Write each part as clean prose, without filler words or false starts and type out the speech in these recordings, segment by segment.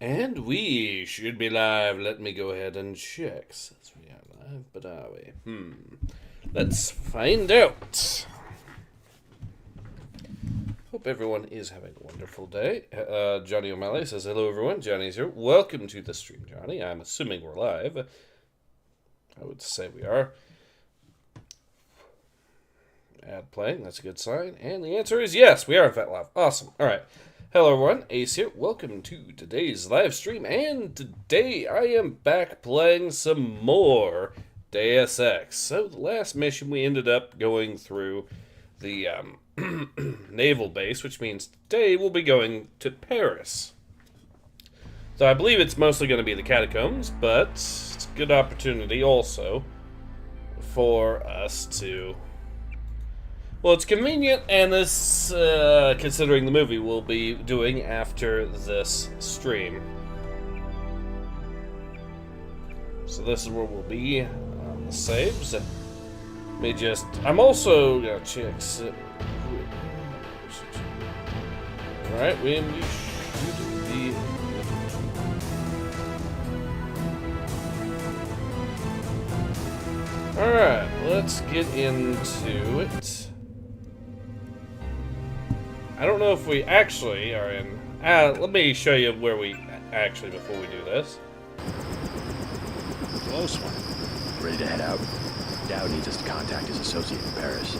And we should be live. Let me go ahead and check. Since we are live, but are we? Let's find out. Hope everyone is having a wonderful day. Johnny O'Malley says, hello everyone. Johnny's here. Welcome to the stream, Johnny. I'm assuming we're live. I would say we are. Ad playing. That's a good sign. And the answer is yes. We are in fact live. Awesome. All right. Hello everyone, Ace here. Welcome to today's live stream, and today I am back playing some more Deus Ex. So the last mission we ended up going through the naval base, which means today we'll be going to Paris. So I believe it's mostly going to be the catacombs, but it's a good opportunity also for us to... Well, it's convenient, and this, considering the movie, we'll be doing after this stream. So this is where we'll be on the saves. I'm also gonna check. Alright, we should be. Alright, let's get into it. I don't know if we actually are in... let me show you where we actually, before we do this. Close one. Ready to head out? Dowd needs us to contact his associate in Paris.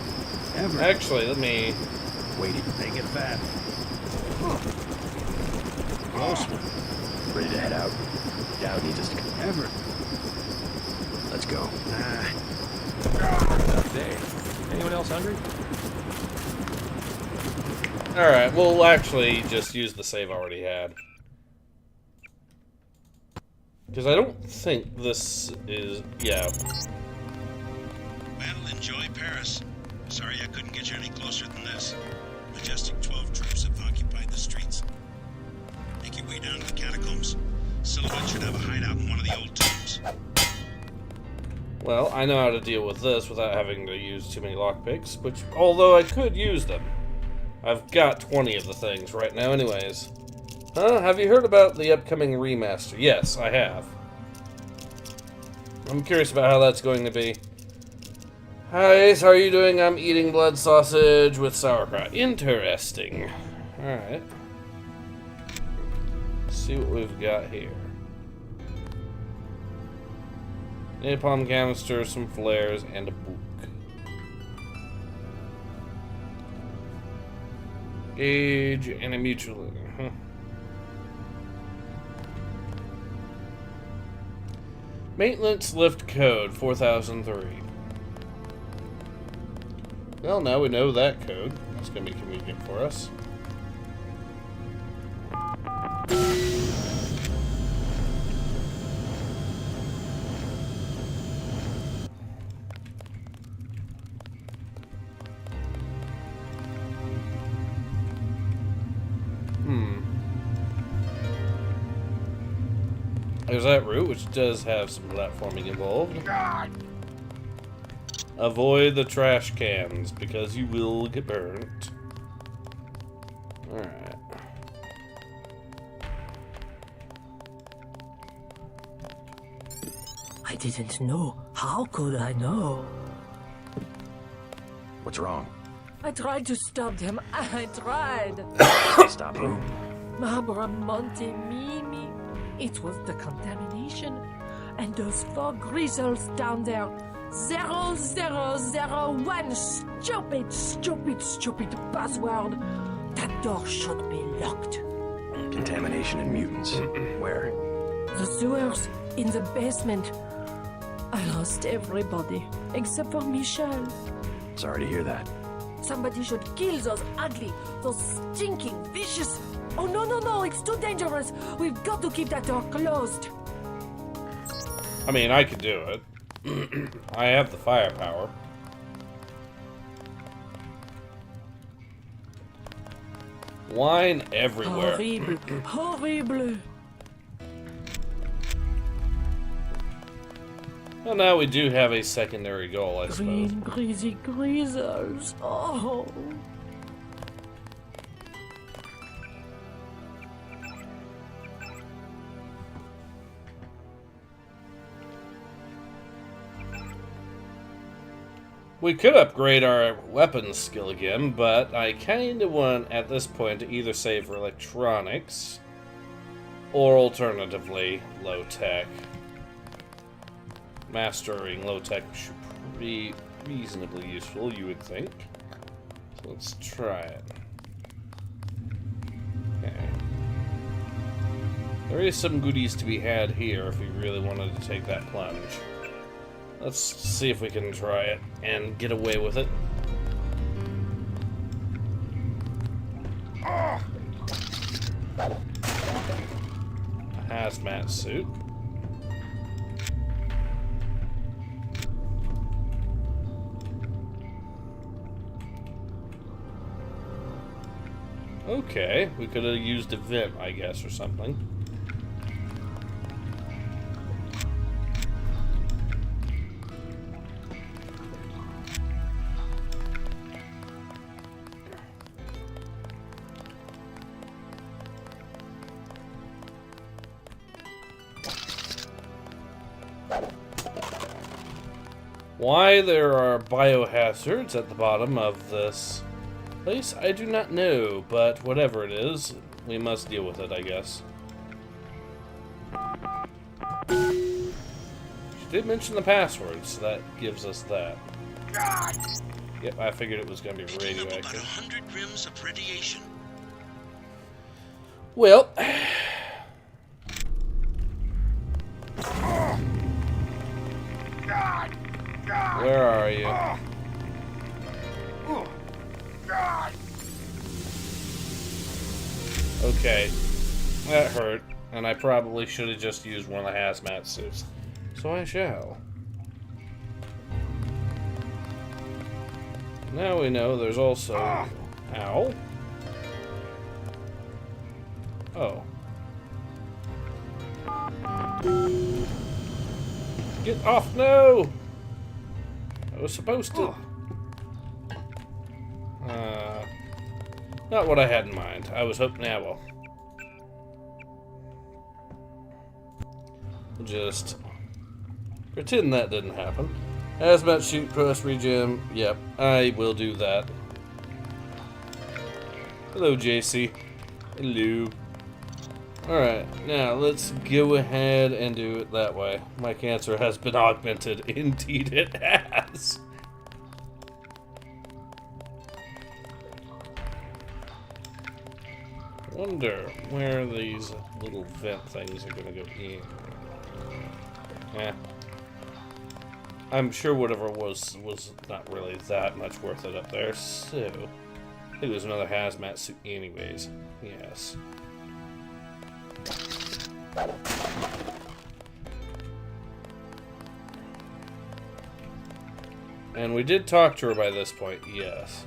Ever. Actually, let me... Waiting. Make it fast. Close one. Ready to head out? Dowd needs us to... Ever. Let's go. Tough day. Anyone else hungry? Alright, we'll actually just use the save I already had. Because I don't think this is... yeah. Well, enjoy Paris. Sorry I couldn't get you any closer than this. Majestic 12 troops have occupied the streets. Make your way down to the catacombs. Silhouette should have a hideout in one of the old tombs. Well, I know how to deal with this without having to use too many lockpicks, which, although I could use them. I've got 20 of the things right now anyways. Huh? Have you heard about the upcoming remaster? Yes, I have. I'm curious about how that's going to be. Hi Ace, how are you doing? I'm eating blood sausage with sauerkraut. Interesting. Alright. Let's see what we've got here. Napalm canister, some flares, and a book. Gauge and a mutual. Maintenance lift code 4003. Well, now we know that code. That's going to be convenient for us. There's that route, which does have some platforming involved. God. Avoid the trash cans, because you will get burnt. Alright. I didn't know. How could I know? What's wrong? I tried to stop them. I tried. Stop who? Mabra Monte Mimi. It was the contamination. And those 4 grizzles down there. 0001. Stupid password. That door should be locked. Contamination and mutants. Where? The sewers in the basement. I lost everybody except for Michel. Sorry to hear that. Somebody should kill those ugly, those stinking, vicious... Oh, no, it's too dangerous. We've got to keep that door closed. I mean, I could do it. I have the firepower. Wine everywhere. Horrible. Well, now we do have a secondary goal, I suppose. Green, greasy greasers. Oh. We could upgrade our weapons skill again, but I kind of want, at this point, to either save for electronics, or alternatively, low-tech. Mastering low-tech should be reasonably useful, you would think. So let's try it. Okay. There is some goodies to be had here if we really wanted to take that plunge. Let's see if we can try it and get away with it. A hazmat suit. Okay, we could have used a vent, I guess, or something. Why there are biohazards at the bottom of this place, I do not know, but whatever it is, we must deal with it, I guess. She did mention the password, so that gives us that. Yep, I figured it was going to be radioactive. About 100 rims of radiation. Well... Where are you? Okay, that hurt, and I probably should have just used one of the hazmat suits. So I shall. Now we know there's also... Ow. Oh. Get off, no! I was supposed to... Not what I had in mind. I was hoping... Yeah, well. Just... pretend that didn't happen. Hazmat shoot, press regen. Yep, I will do that. Hello, JC. Hello. Alright, now let's go ahead and do it that way. My cancer has been augmented. Indeed it has. Wonder where these little vent things are going to go in. Eh. I'm sure whatever was not really that much worth it up there, so... I think it was another hazmat suit anyways. Yes. And we did talk to her by this point, yes.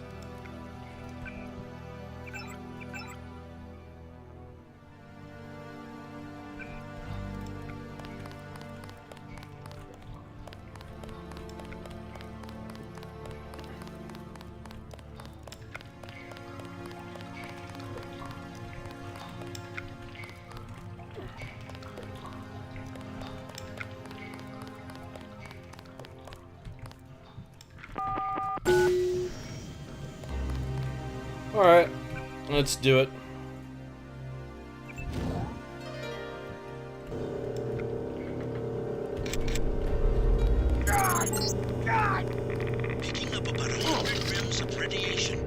Alright, let's do it. Picking up about 100 rims of radiation.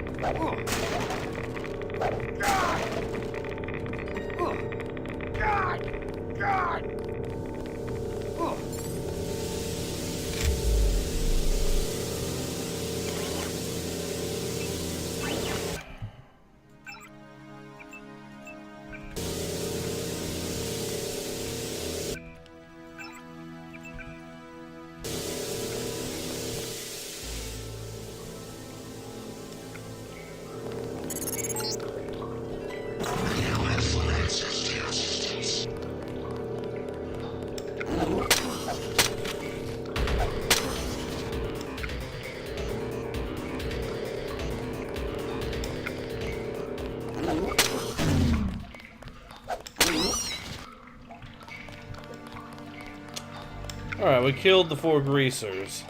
Alright, we killed the 4 greasers.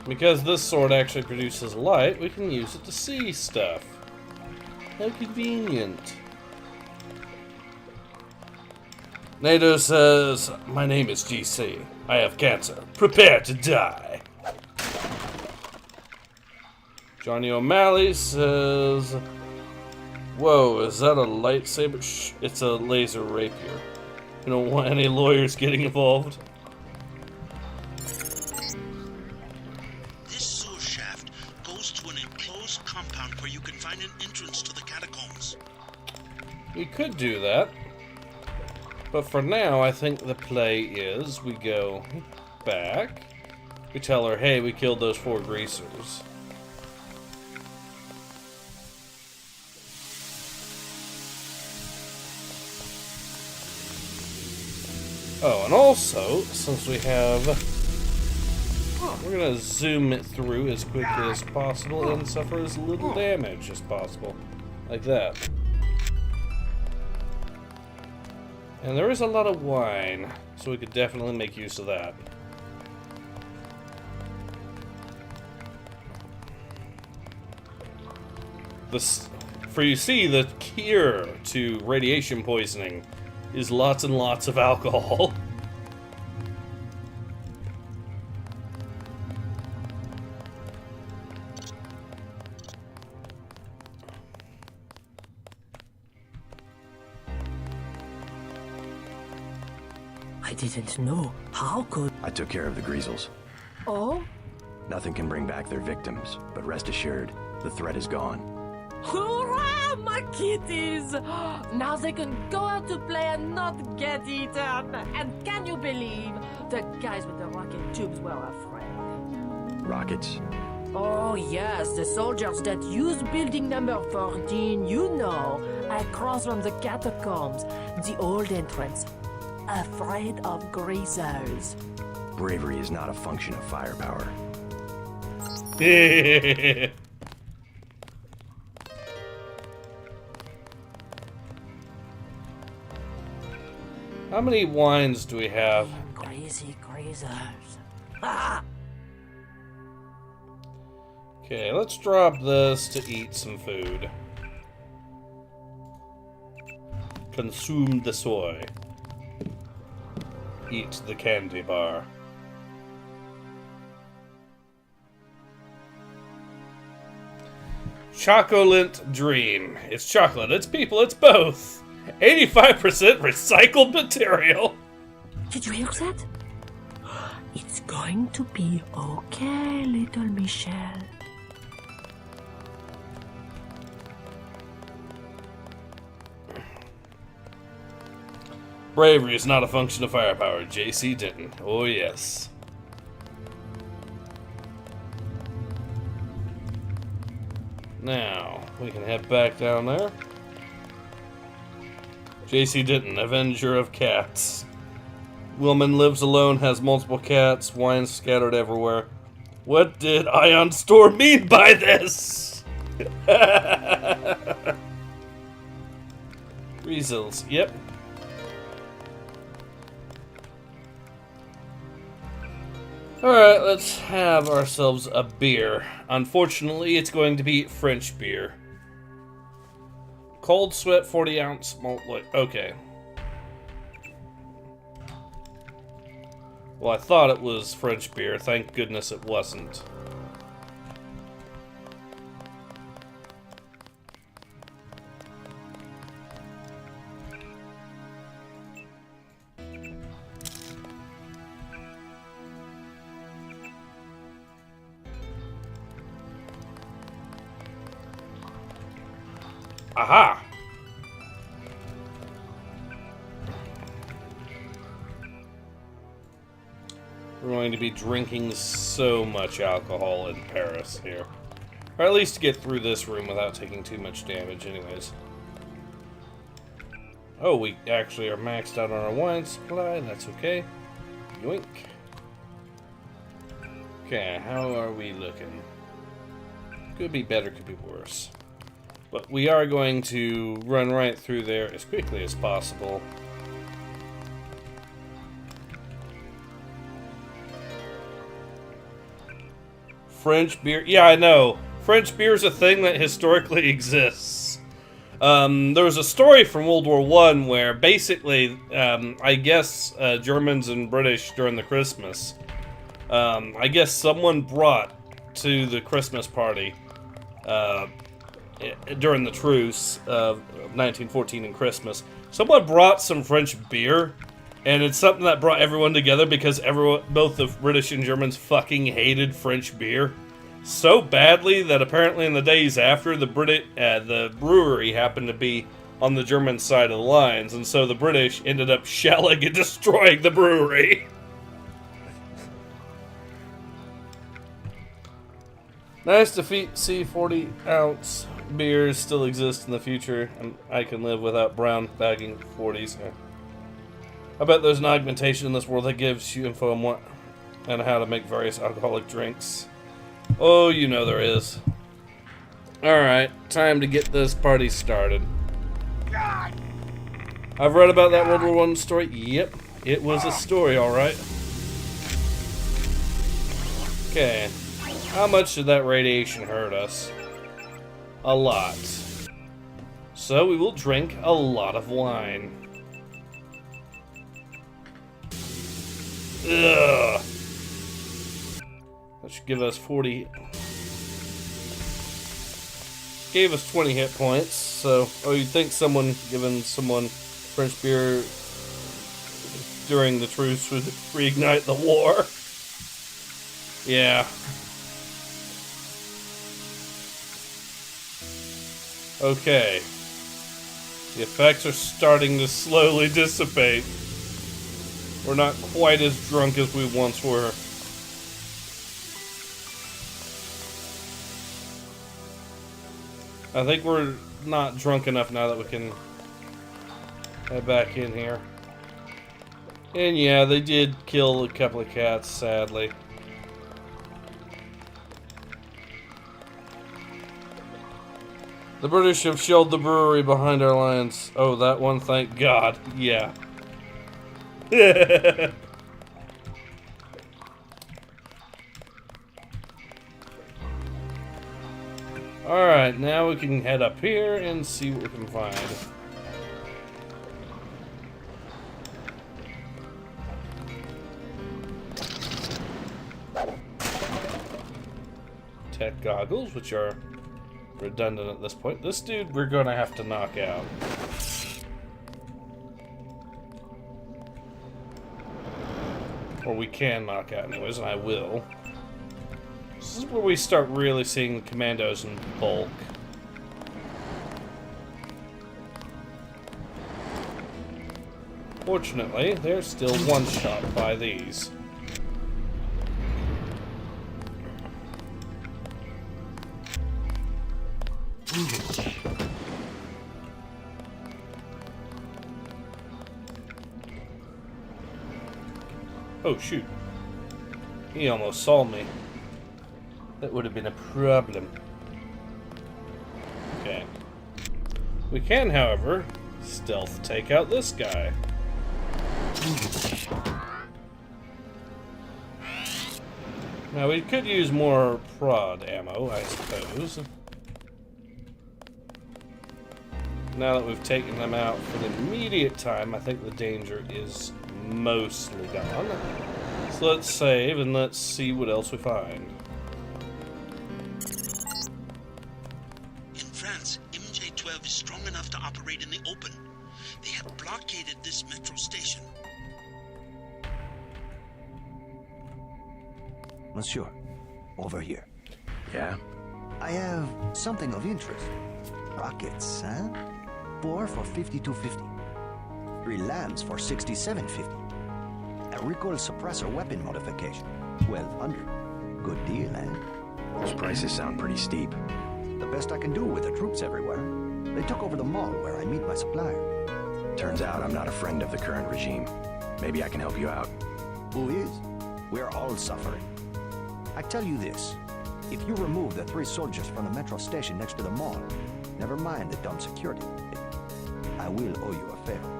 Because this sword actually produces light, we can use it to see stuff. How convenient. Nato says, "My name is GC. I have cancer. Prepare to die." Johnny O'Malley says, "Whoa, is that a lightsaber?" Shh, it's a laser rapier. We don't want any lawyers getting involved. This sewer shaft goes to an enclosed compound where you can find an entrance to the catacombs. We could do that. But for now, I think the play is we go back. We tell her, hey, we killed those 4 greasers. Oh, and also, since we have... we're going to zoom it through as quickly as possible and suffer as little damage as possible. Like that. And there is a lot of wine, so we could definitely make use of that. For you see, the cure to radiation poisoning is lots and lots of alcohol. I didn't know. How could... I took care of the Greasels. Oh? Nothing can bring back their victims, but rest assured, the threat is gone. Hurrah, my kitties! Now they can go out to play and not get eaten. And can you believe the guys with the rocket tubes were afraid? Rockets? Oh yes, the soldiers that use building number 14, you know, across from the catacombs, the old entrance. Afraid of greasers. Bravery is not a function of firepower. How many wines do we have? Crazy greasers. Ah! Okay, let's drop this to eat some food. Consume the soy. Eat the candy bar. Chocolate Dream. It's chocolate, it's people, it's both. 85% recycled material. Did you hear that? It's going to be okay, little Michelle. Bravery is not a function of firepower. JC didn't. Oh, yes. Now, we can head back down there. JC didn't. Avenger of cats. Woman lives alone, has multiple cats, wine scattered everywhere. What did Ion Store mean by this? Results. Yep. Alright, let's have ourselves a beer. Unfortunately, it's going to be French beer. Cold Sweat 40 ounce malt light. Okay. Well, I thought it was French beer. Thank goodness it wasn't. Aha! We're going to be drinking so much alcohol in Paris here. Or at least to get through this room without taking too much damage anyways. Oh, we actually are maxed out on our wine supply. That's okay. Yoink. Okay, how are we looking? Could be better, could be worse. But we are going to run right through there as quickly as possible. French beer. Yeah, I know. French beer is a thing that historically exists. There was a story from World War I where basically, I guess, Germans and British during the Christmas, I guess someone brought to the Christmas party during the truce of 1914 and Christmas, someone brought some French beer, and it's something that brought everyone together because both the British and Germans fucking hated French beer so badly that apparently in the days after, the brewery happened to be on the German side of the lines, and so the British ended up shelling and destroying the brewery. Nice to see 40-ounce beers still exist in the future, and I can live without brown bagging 40s. I bet there's an augmentation in this world that gives you info on what and how to make various alcoholic drinks. Oh, you know there is. Alright, time to get this party started. I've read about that World War I story. Yep, it was a story, alright. Okay, how much did that radiation hurt us? A lot. So we will drink a lot of wine. Ugh. That should give us 40. Gave us 20 hit points. So, you'd think someone giving someone French beer during the truce would reignite the war. Yeah. Okay. The effects are starting to slowly dissipate. We're not quite as drunk as we once were. I think we're not drunk enough now that we can head back in here. And yeah, they did kill a couple of cats, sadly. The British have shelled the brewery behind our lines. Oh, that one, thank God. Yeah. Alright, now we can head up here and see what we can find. Tech goggles, which are redundant at this point. This dude we're gonna have to knock out. Or we can knock out anyways, and I will. This is where we start really seeing commandos in bulk. Fortunately, they're still one-shot by these. Oh, shoot. He almost saw me. That would have been a problem. Okay. We can, however, stealth take out this guy. Now, we could use more prod ammo, I suppose. Now that we've taken them out for the immediate time, I think the danger is mostly gone. So let's save and let's see what else we find. In France, MJ-12 is strong enough to operate in the open. They have blockaded this metro station. Monsieur, over here. Yeah? I have something of interest. Rockets, huh? 4 for 5250. 3 lambs for 6750. A recoil suppressor weapon modification. 1200. Good deal, eh? Those prices sound pretty steep. The best I can do with the troops everywhere. They took over the mall where I meet my supplier. Turns out I'm not a friend of the current regime. Maybe I can help you out. Who is? We're all suffering. I tell you this. If you remove the 3 soldiers from the metro station next to the mall, never mind the dumb security, I will owe you a favor.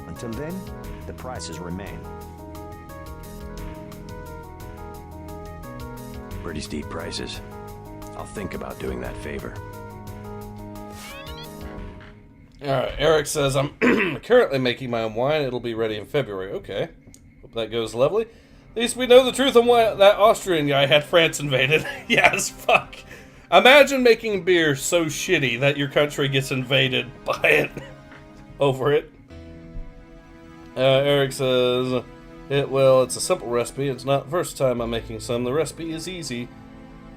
Until then, the prices remain. Pretty steep prices. I'll think about doing that favor. Alright, Eric says, I'm currently making my own wine. It'll be ready in February. Okay. Hope that goes lovely. At least we know the truth on why that Austrian guy had France invaded. Yes, fuck. Imagine making beer so shitty that your country gets invaded by it. Over it. Eric says, it's a simple recipe. It's not the first time I'm making some. The recipe is easy.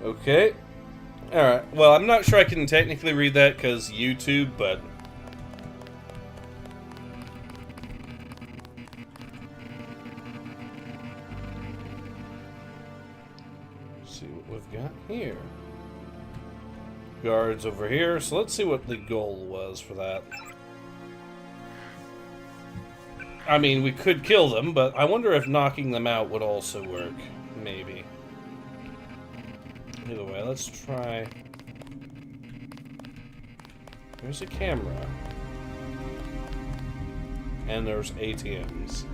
Okay. Alright. Well, I'm not sure I can technically read that because YouTube, but... Let's see what we've got here. Guards over here. So let's see what the goal was for that. I mean, we could kill them, but I wonder if knocking them out would also work. Maybe. Either way, let's try... There's a camera. And there's ATMs.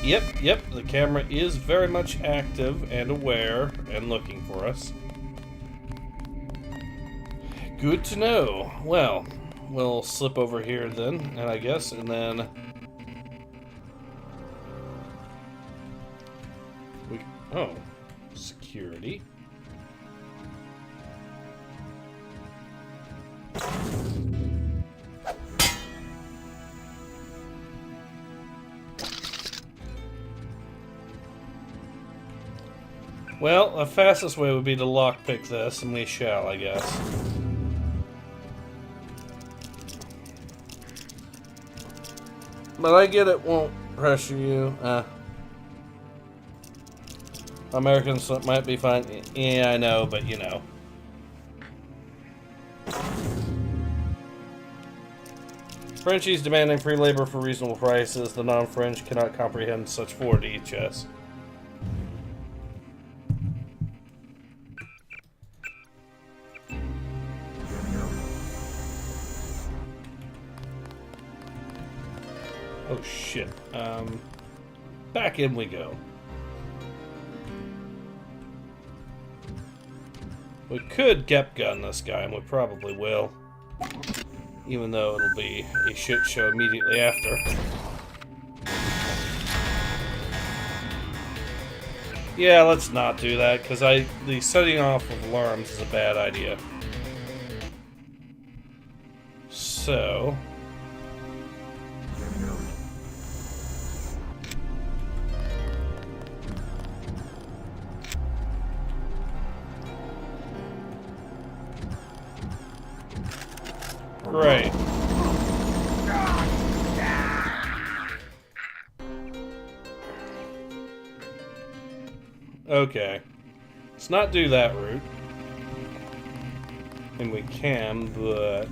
Yep, the camera is very much active and aware and looking for us. Good to know. Well, we'll slip over here then, and I guess, and then... Oh, security. Well, the fastest way would be to lockpick this, and we shall, I guess. But I get it won't pressure you. Americans might be fine. Yeah, I know, but you know. Frenchies demanding free labor for reasonable prices. The non-French cannot comprehend such forward EHS. Oh shit. Back in we go. We could Gep gun this guy, and we probably will. Even though it'll be a shit show immediately after. Yeah, let's not do that, because the setting off of alarms is a bad idea. So... Great. Okay. Let's not do that route. And we can, but...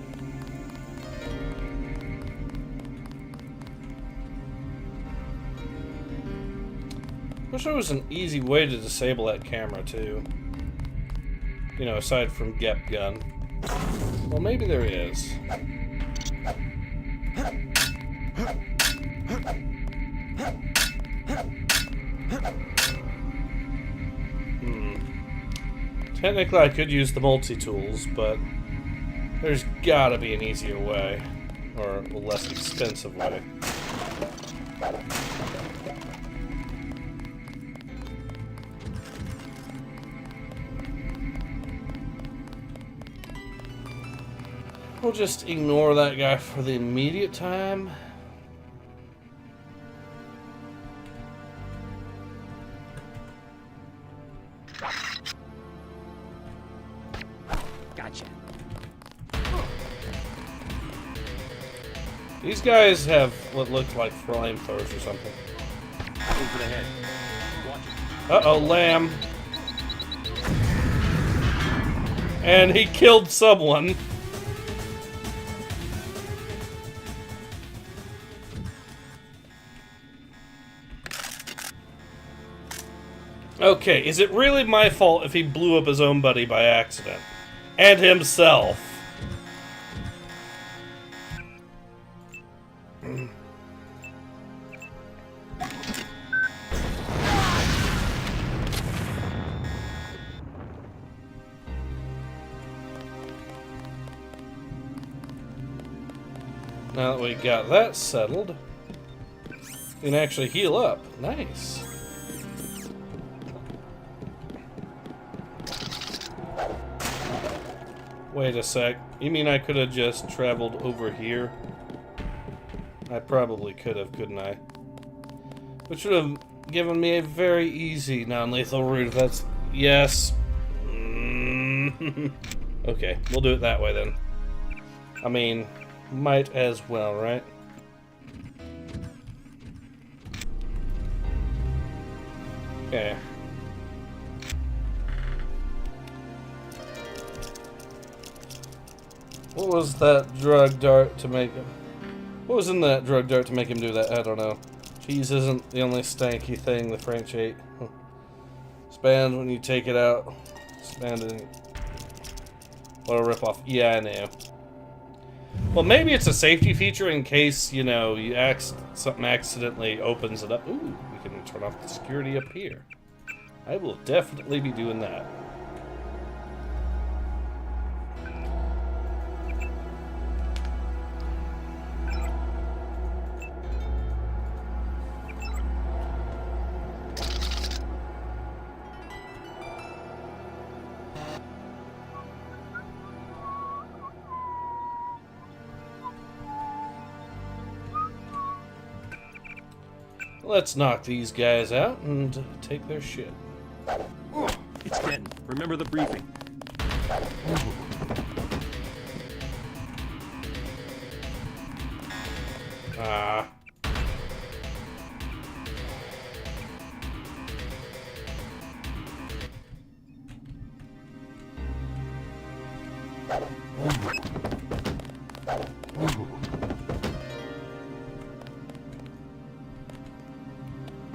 Wish there was an easy way to disable that camera, too. You know, aside from Gep gun. Well, maybe there is. Technically, I could use the multi-tools, but there's gotta be an easier way. Or a less expensive way. We'll just ignore that guy for the immediate time. Gotcha. These guys have what looked like flamethrowers or something. Aim for the head. Watch it. Uh-oh, lamb. And he killed someone. Okay, is it really my fault if he blew up his own buddy by accident? And himself. now that we got that settled, we can actually heal up. Nice. Wait a sec. You mean I could have just traveled over here? I probably could have, couldn't I? Which would have given me a very easy non-lethal route. That's... yes. Okay, we'll do it that way then. I mean, might as well, right? Okay. What was that drug dart to make him... what was in that drug dart to make him do that? I don't know. Cheese isn't the only stanky thing the French ate. Expand when you take it out. Expand. What a ripoff. Yeah, I know. Well, maybe it's a safety feature in case, you know, something accidentally opens it up. Ooh, we can turn off the security up here. I will definitely be doing that. Let's knock these guys out and take their shit. It's Denton. Remember the briefing. Ah.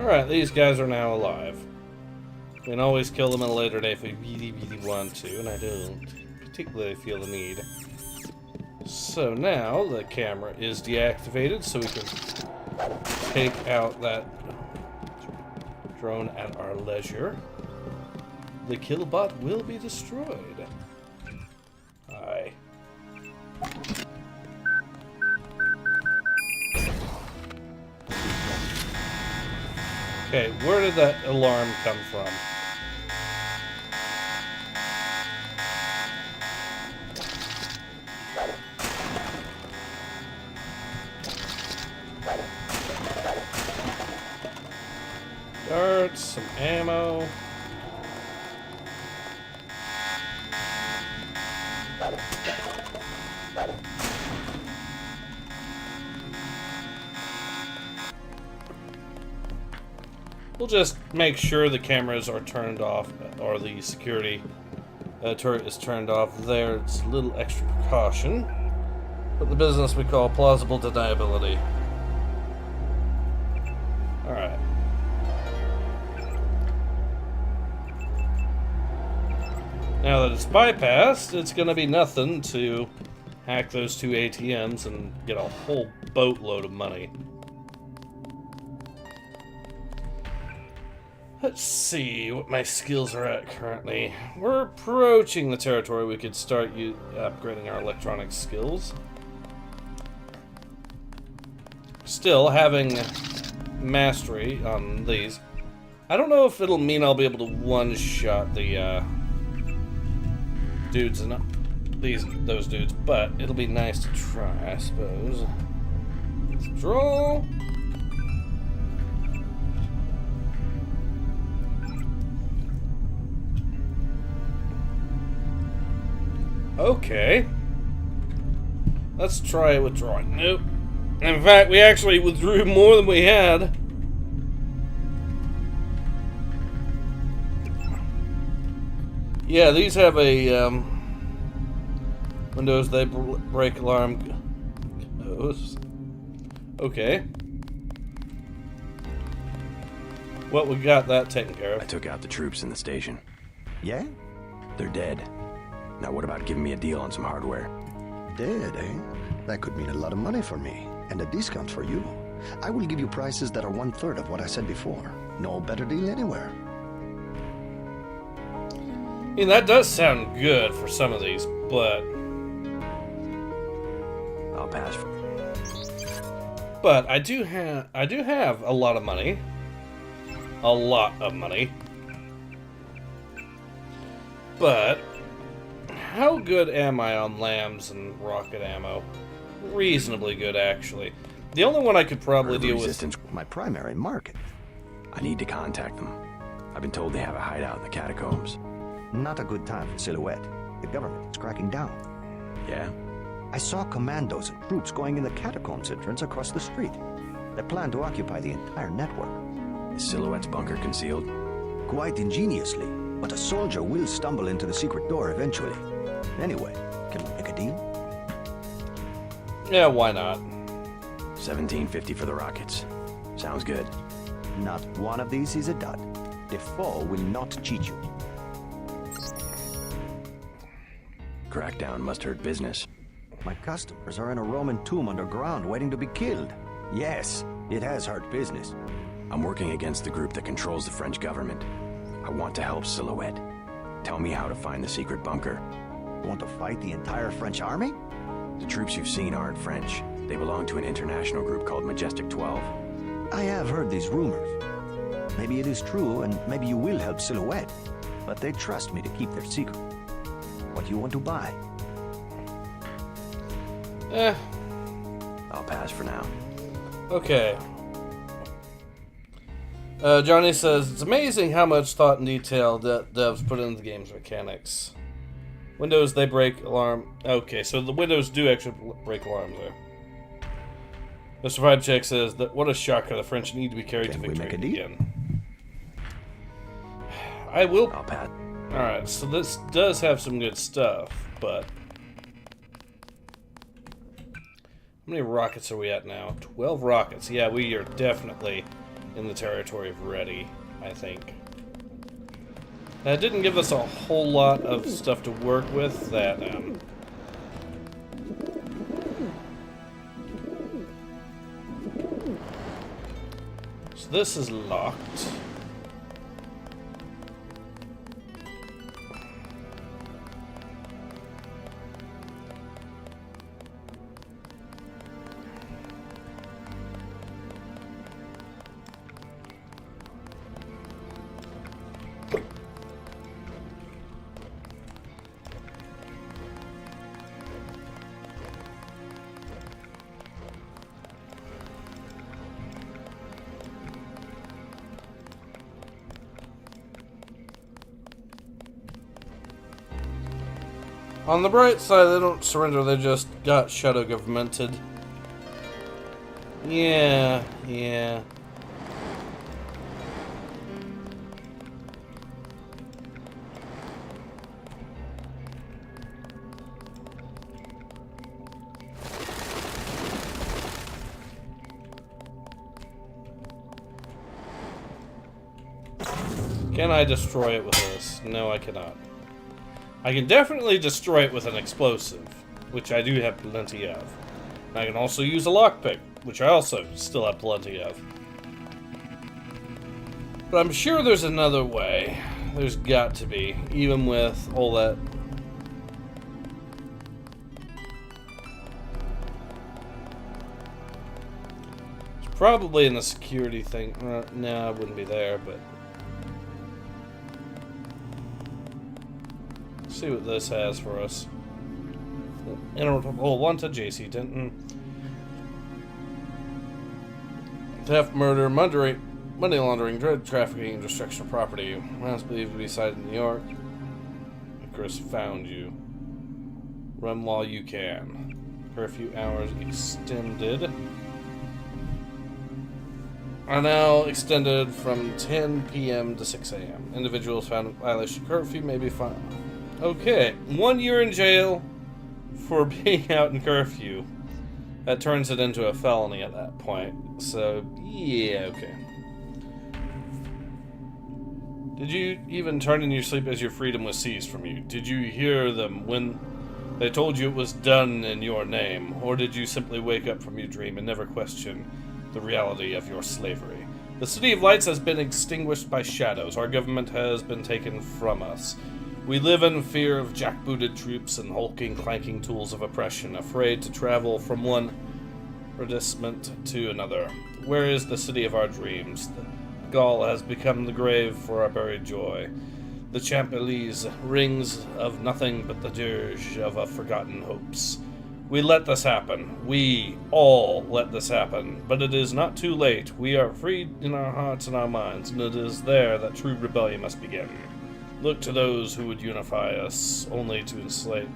Alright, these guys are now alive. We can always kill them at a later date if we really, really want to, and I don't particularly feel the need. So now the camera is deactivated, so we can take out that drone at our leisure. The killbot will be destroyed. Aye. Okay, where did that alarm come from? Darts, some ammo. We'll just make sure the cameras are turned off, or the security turret is turned off there. It's a little extra precaution. But the business we call plausible deniability. Alright. Now that it's bypassed, it's going to be nothing to hack those two ATMs and get a whole boatload of money. Let's see what my skills are at currently. We're approaching the territory we could start upgrading our electronic skills. Still, having mastery on these. I don't know if it'll mean I'll be able to one-shot the dudes and those dudes, but it'll be nice to try, I suppose. Draw. Okay. Let's try it with drawing. Nope. In fact, we actually withdrew more than we had. Yeah, these have a Windows they break alarm goes. Okay. Well, we got that taken care of. I took out the troops in the station. Yeah? They're dead. Now what about giving me a deal on some hardware? Dead, eh? That could mean a lot of money for me, and a discount for you. I will give you prices that are 1/3 of what I said before. No better deal anywhere. I mean, that does sound good for some of these, but... I'll pass. But I do have a lot of money. A lot of money. But how good am I on lambs and rocket ammo? Reasonably good, actually. The only one I could probably deal with... My primary market. I need to contact them. I've been told they have a hideout in the catacombs. Not a good time for Silhouette. The government is cracking down. Yeah? I saw commandos and troops going in the catacombs entrance across the street. They plan to occupy the entire network. Is Silhouette's bunker concealed? Quite ingeniously, but a soldier will stumble into the secret door eventually. Anyway, can we make a deal? Yeah, why not? $17.50 for the rockets. Sounds good. Not one of these is a dud. Defoe will not cheat you. Crackdown must hurt business. My customers are in a Roman tomb underground waiting to be killed. Yes, it has hurt business. I'm working against the group that controls the French government. I want to help Silhouette. Tell me how to find the secret bunker. Want to fight the entire French army? The troops you've seen aren't French. They belong to an international group called Majestic 12. I have heard these rumors. Maybe it is true, and maybe you will help Silhouette. But they trust me to keep their secret. What do you want to buy? I'll pass for now. Okay. Johnny says, it's amazing how much thought and detail that devs put into the game's mechanics. Windows, they break alarm. Okay, so the windows do actually break alarms there. Mr. Vibe Check says that what a shocker, the French need to be carried to victory again. I will. I'll pass. Alright, so this does have some good stuff, but how many rockets are we at now? 12 rockets. Yeah, we are definitely in the territory of ready, I think. That didn't give us a whole lot of stuff to work with. That, so this is locked. On the bright side, they don't surrender, they just got shadow governmented. Yeah. Can I destroy it with this? No, I cannot. I can definitely destroy it with an explosive, which I do have plenty of. I can also use a lockpick, which I also still have plenty of. But I'm sure there's another way. There's got to be, even with all that. It's probably in the security thing. No, I wouldn't be there, but. See what this has for us. Interval 1 to JC Denton. Theft, murder, money laundering, drug trafficking, and destruction of property. Last believed to be cited in New York. Chris found you. Run while you can. Curfew hours extended. Are now extended from 10 p.m. to 6 a.m. Individuals found in violation of curfew may be fined. Okay, 1 year in jail for being out in curfew. That turns it into a felony at that point. So, yeah, okay. Did you even turn in your sleep as your freedom was seized from you? Did you hear them when they told you it was done in your name? Or did you simply wake up from your dream and never question the reality of your slavery? The City of Lights has been extinguished by shadows. Our government has been taken from us. We live in fear of jackbooted troops and hulking, clanking tools of oppression, afraid to travel from one redisment to another. Where is the city of our dreams? The Gaul has become the grave for our buried joy. The Champellies rings of nothing but the dirge of a forgotten hopes. We let this happen. We all let this happen. But it is not too late. We are freed in our hearts and our minds, and it is there that true rebellion must begin. Look to those who would unify us, only to enslave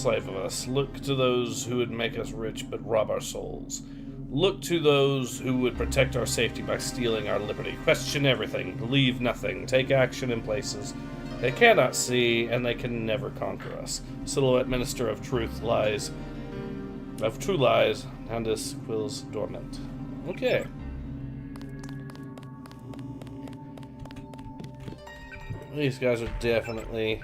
of us. Look to those who would make us rich, but rob our souls. Look to those who would protect our safety by stealing our liberty. Question everything, believe nothing, take action in places they cannot see, and they can never conquer us. Silhouette minister of truth lies, of true lies, Handus quills dormant. Okay. These guys are definitely...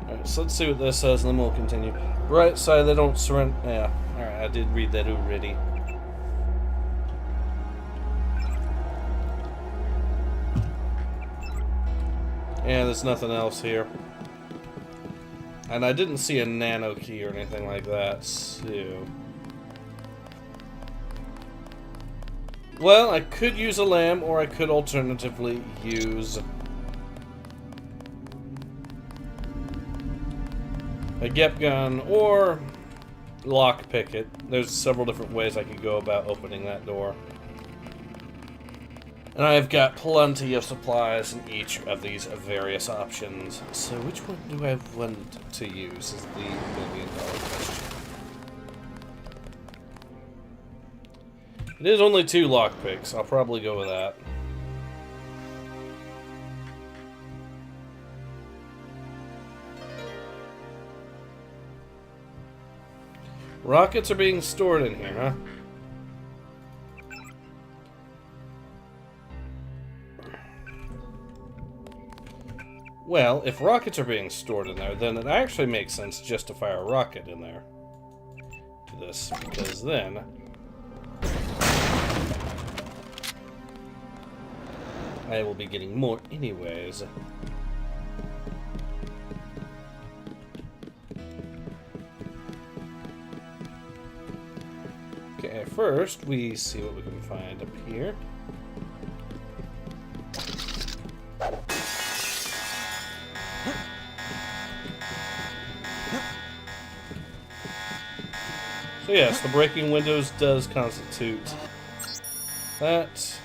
Alright, so let's see what this says, and then we'll continue. Right side, they don't surrender... Yeah, alright, I did read that already. Yeah, there's nothing else here. And I didn't see a nano key or anything like that, so... Well, I could use a lamb, or I could alternatively use... a Gep gun, or lockpick it. There's several different ways I could go about opening that door. And I've got plenty of supplies in each of these various options. So which one do I want to use is the million-dollar question. It is only 2 lockpicks. I'll probably go with that. Rockets are being stored in here, huh? Well, if rockets are being stored in there, then it actually makes sense just to fire a rocket in there to this, because then I will be getting more anyways. Okay, first we see what we can find up here. So yes, the breaking windows does constitute that.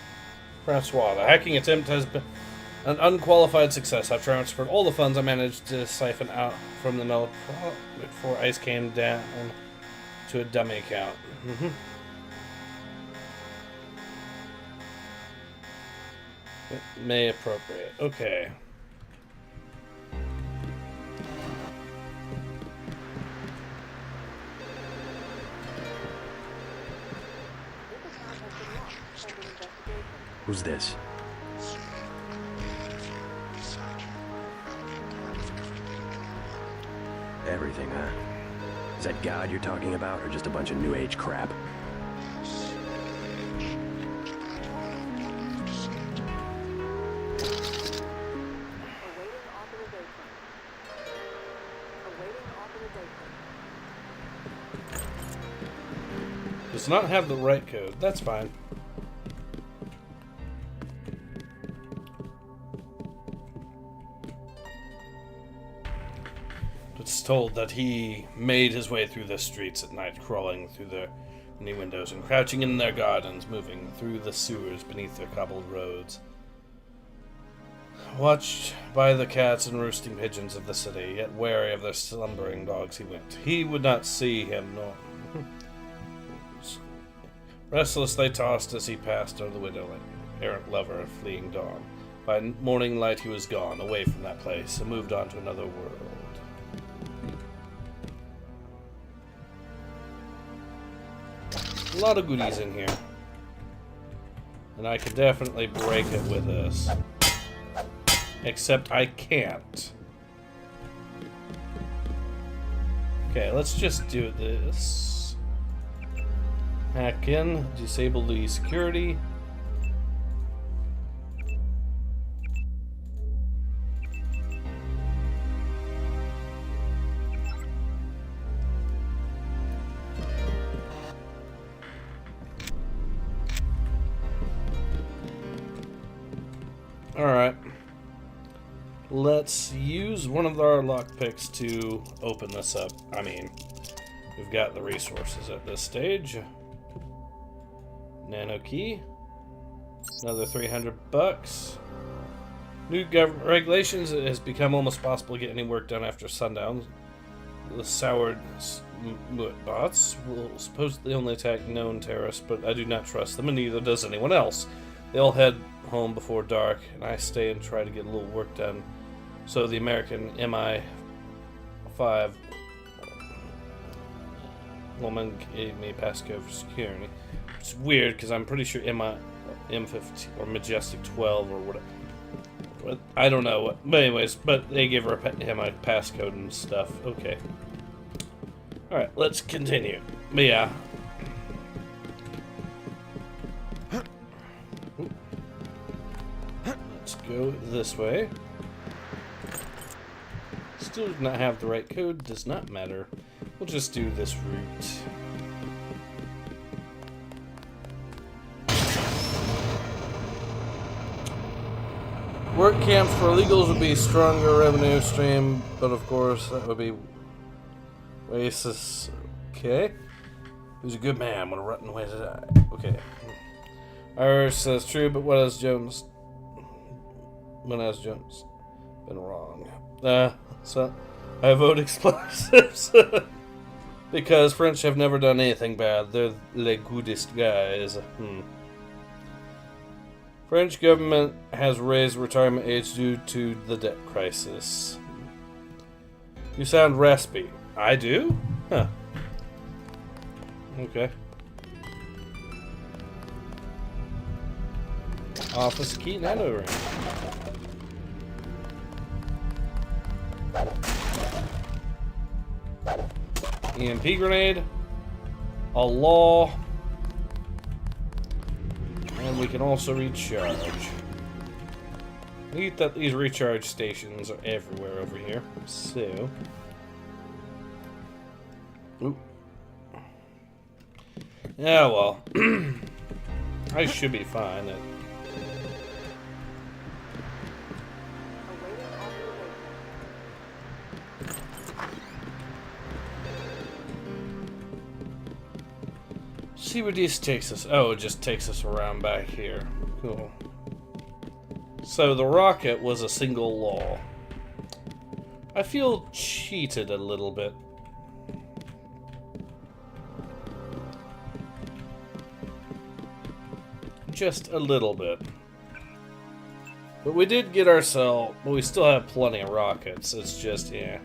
Francois, the hacking attempt has been an unqualified success. I've transferred all the funds I managed to siphon out from the mill before ice came down to a dummy account. It may appropriate. Okay. Who's this? Everything, huh? Is that God you're talking about, or just a bunch of New Age crap? Does not have the right code. That's fine. It's told that he made his way through the streets at night, crawling through the many windows and crouching in their gardens, moving through the sewers beneath their cobbled roads. Watched by the cats and roosting pigeons of the city, yet wary of their slumbering dogs he went. He would not see him, nor... Restless they tossed as he passed under the window like an errant lover of fleeing dawn. By morning light he was gone, away from that place, and moved on to another world. A lot of goodies in here. And I could definitely break it with this. Except I can't. Okay, let's just do this. Hack in, disable the security. Alright. Let's use one of our lockpicks to open this up. I mean, we've got the resources at this stage. Nano key. Another $300. New government regulations. It has become almost possible to get any work done after sundown. The soured bots will supposedly only attack known terrorists, but I do not trust them, and neither does anyone else. They all head home before dark, and I stay and try to get a little work done. So the American MI5 woman gave me passcode for security. It's weird because I'm pretty sure M15 or Majestic 12 or whatever. I don't know what, but anyways, but they give her him a passcode and stuff. Okay. Alright, let's continue. But yeah. Let's go this way. Still do not have the right code, does not matter. We'll just do this route. Work camps for illegals would be stronger revenue stream, but of course that would be Oasis. Okay. Who's a good man? What a rotten way to die. Okay. Irish says true, but what has Jones been wrong? So I vote explosives. Because French have never done anything bad. They're the goodest guys. French government has raised retirement age due to the debt crisis. You sound raspy. I do? Huh. Okay. Office key, nano ring. EMP grenade. A law. And we can also recharge. Neat that these recharge stations are everywhere over here. So. Oop. Yeah, well. I should be fine. See where this takes us. Oh, it just takes us around back here. Cool. So the rocket was a single law. I feel cheated a little bit. Just a little bit. But we did get ourselves... But we still have plenty of rockets. It's just, yeah.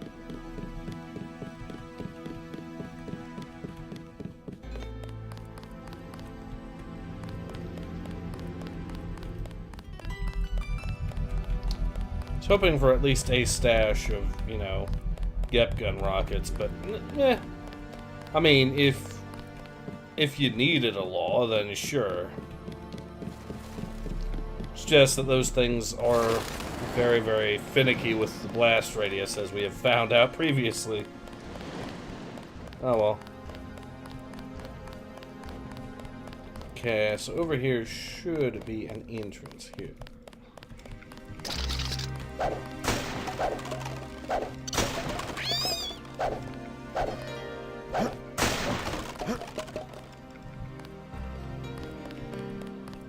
Hoping for at least a stash of, you know, Gep gun rockets, but eh. I mean, if you needed a law, then sure. It's just that those things are very, very finicky with the blast radius, as we have found out previously. Oh well. Okay, so over here should be an entrance here.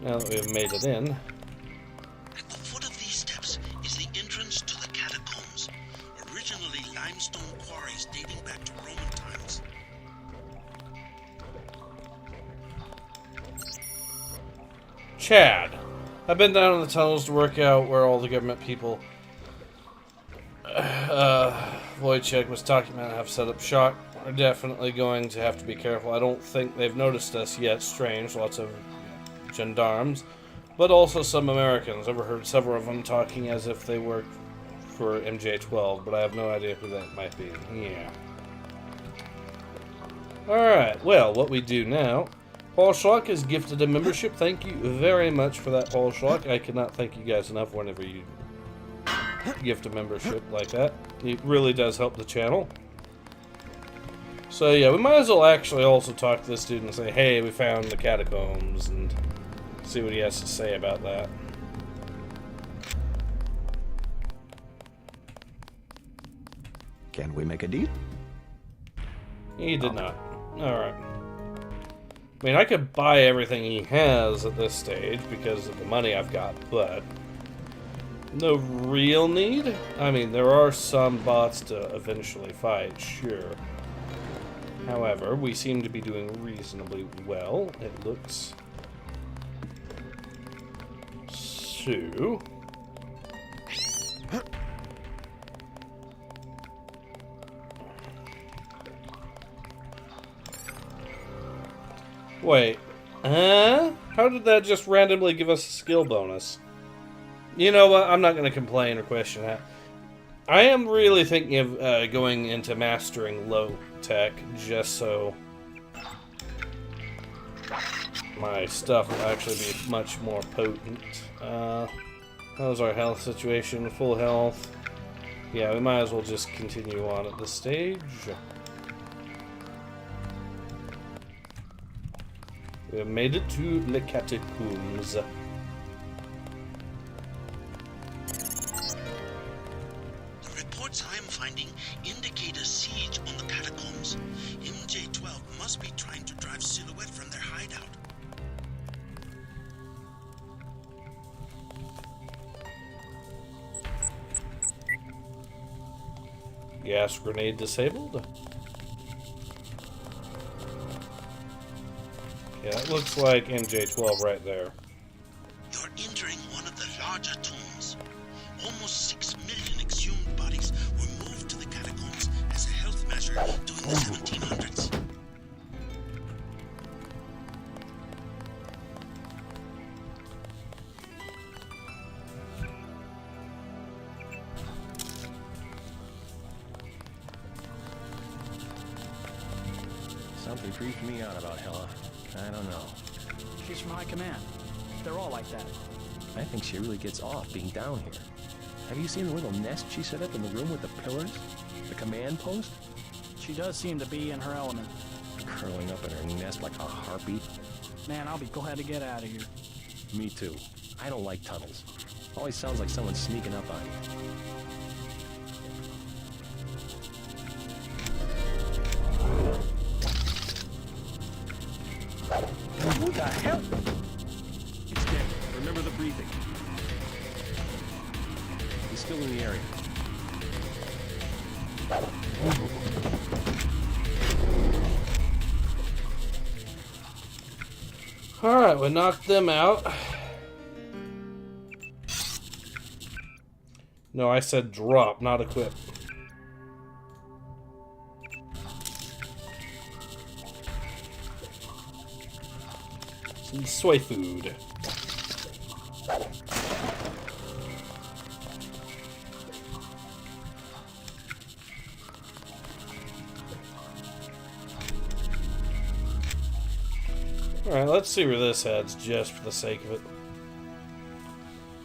Now that we've made it in. At the foot of these steps is the entrance to the catacombs, originally limestone quarries dating back to Roman times. Chad. I've been down in the tunnels to work out where all the government people Wojciech was talking about have set up shop. We're definitely going to have to be careful. I don't think they've noticed us yet. Strange. Lots of gendarmes, but also some Americans. I've heard several of them talking as if they work for MJ12, but I have no idea who that might be. Yeah. Alright, well, what we do now... Paul Schlock has gifted a membership. Thank you very much for that, Paul Schlock. I cannot thank you guys enough whenever you gift a membership like that. It really does help the channel. So yeah, we might as well actually also talk to this dude and say, hey, we found the catacombs, and see what he has to say about that. Can we make a deal? He did not. Alright. I mean, I could buy everything he has at this stage because of the money I've got, but no real need. I mean, there are some bots to eventually fight, sure. However, we seem to be doing reasonably well, it looks. So... Wait, how did that just randomly give us a skill bonus? You know what, I'm not going to complain or question that. I am really thinking of going into mastering low tech, just so my stuff will actually be much more potent. How's our health situation? Full health. Yeah, we might as well just continue on at this stage. We have made it to the catacombs. The reports I am finding indicate a siege on the catacombs. MJ-12 must be trying to drive Silhouette from their hideout. Gas grenade disabled. Yeah, it looks like MJ-12 right there. You're entering one of the larger tombs. Almost 6 million exhumed bodies were moved to the catacombs as a health measure during the 1700s. Something creeps me out about Hela. I don't know. She's from High Command. They're all like that. I think she really gets off being down here. Have you seen the little nest she set up in the room with the pillars? The command post? She does seem to be in her element. Curling up in her nest like a harpy. Man, I'll be glad to get out of here. Me too. I don't like tunnels. Always sounds like someone's sneaking up on you. Who the hell? It's dead. Remember the briefing. He's still in the area. Alright, we knocked them out. No, I said drop, not equip. Some soy food. Alright, let's see where this heads, just for the sake of it.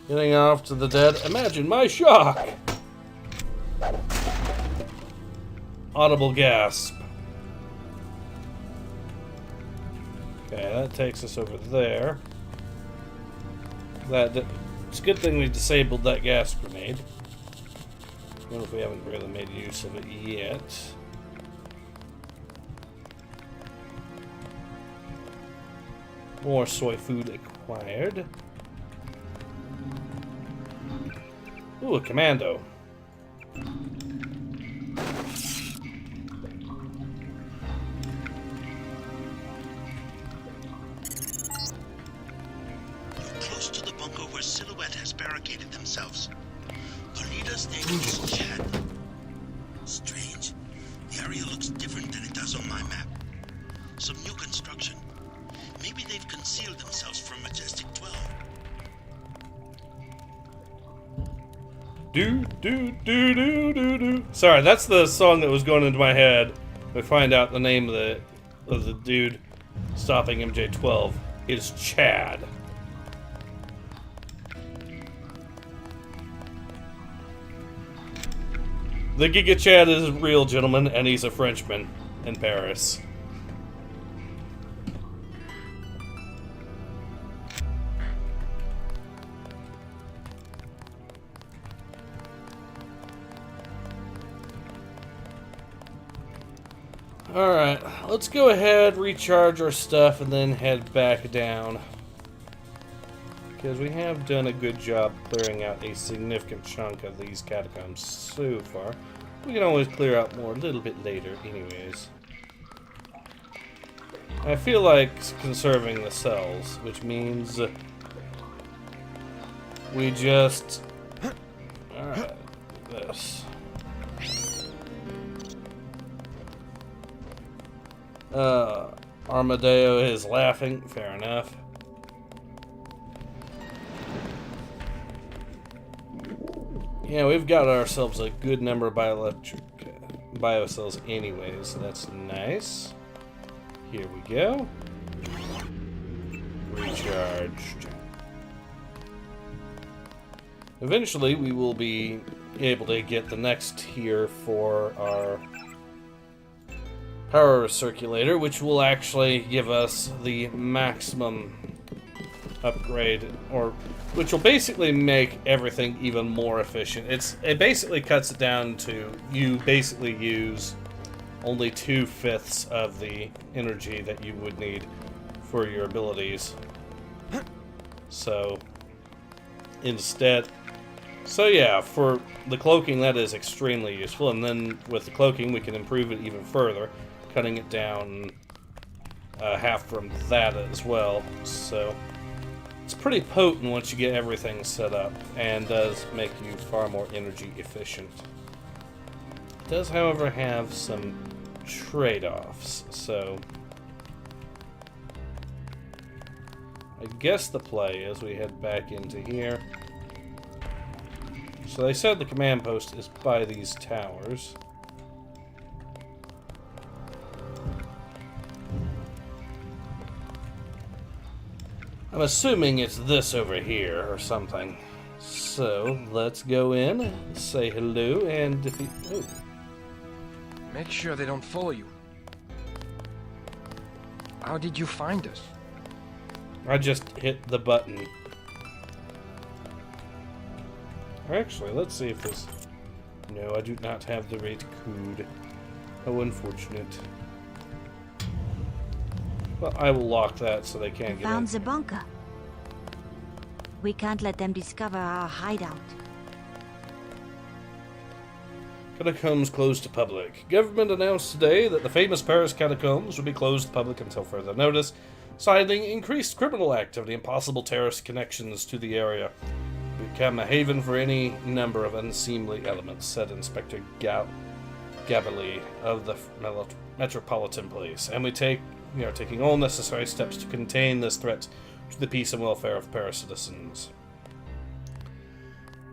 Getting off to the dead. Imagine my shock! Audible gasp. Okay, that takes us over there. It's a good thing we disabled that gas grenade. Even if we haven't really made use of it yet. More soy food acquired. Ooh, a commando. Close to the bunker where Silhouette has barricaded themselves. The leader's name is Chad. Strange. The area looks different than it does on my map. Some new construction. Maybe they've concealed themselves from Majestic 12. Do do do do do do. Sorry, that's the song that was going into my head. We find out the name of the dude stopping MJ-12 is Chad. The Giga Chad is real, gentlemen, and he's a Frenchman in Paris. Alright, let's go ahead, recharge our stuff, and then head back down. Because we have done a good job clearing out a significant chunk of these catacombs so far. We can always clear out more a little bit later anyways. I feel like conserving the cells, which means we just... Alright, this. Armadillo is laughing, fair enough. Yeah, we've got ourselves a good number of biocells anyways, so that's nice. Here we go. Recharged. Eventually, we will be able to get the next tier for our power circulator, which will actually give us the maximum upgrade, or which will basically make everything even more efficient. It basically cuts it down to you basically use only 2/5 of the energy that you would need for your abilities. So instead, so yeah, for the cloaking that is extremely useful, and then with the cloaking we can improve it even further, cutting it down half from that as well. So it's pretty potent once you get everything set up, and does make you far more energy efficient. It does, however, have some trade-offs, so I guess the play is we head back into here. So they said the command post is by these towers. I'm assuming it's this over here or something. So let's go in, say hello, and defeat. Ooh. Make sure they don't follow you. How did you find us? I just hit the button. Actually, let's see if this... No, I do not have the rate code. How unfortunate. Well, I will lock that so they can't get in. Found the bunker. We can't let them discover our hideout. Catacombs closed to public. Government announced today that the famous Paris catacombs will be closed to public until further notice, citing increased criminal activity and possible terrorist connections to the area. Become a haven for any number of unseemly elements, said Inspector Jakoby of the Metropolitan Police. And we are taking all necessary steps to contain this threat to the peace and welfare of Paris citizens.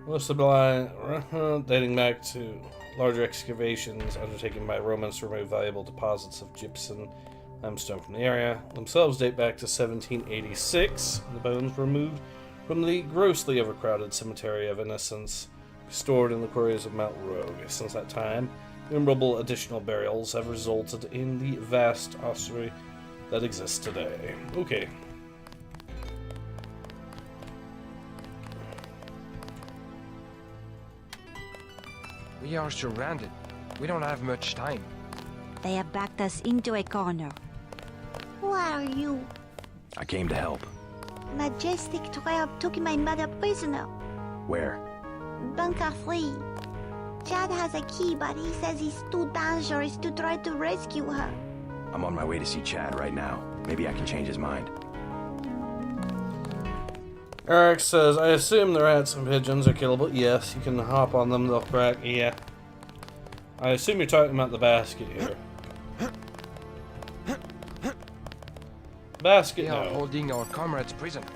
Most of the dating back to larger excavations undertaken by Romans to remove valuable deposits of gypsum limestone from the area. Themselves date back to 1786. The bones were removed from the grossly overcrowded Cemetery of Innocents, stored in the quarries of Mount Rogue. Since that time, innumerable additional burials have resulted in the vast ossuary that exists today. Okay. We are surrounded. We don't have much time. They have backed us into a corner. Who are you? I came to help. Majestic Triro took my mother prisoner. Where? Bunker 3. Chad has a key, but he says he's too dangerous to try to rescue her. I'm on my way to see Chad right now. Maybe I can change his mind. Eric says, I assume the rats and pigeons are killable. Yes, you can hop on them, they'll crack. Yeah. I assume you're talking about the basket here. Basket, They are no. holding our comrades prisoner.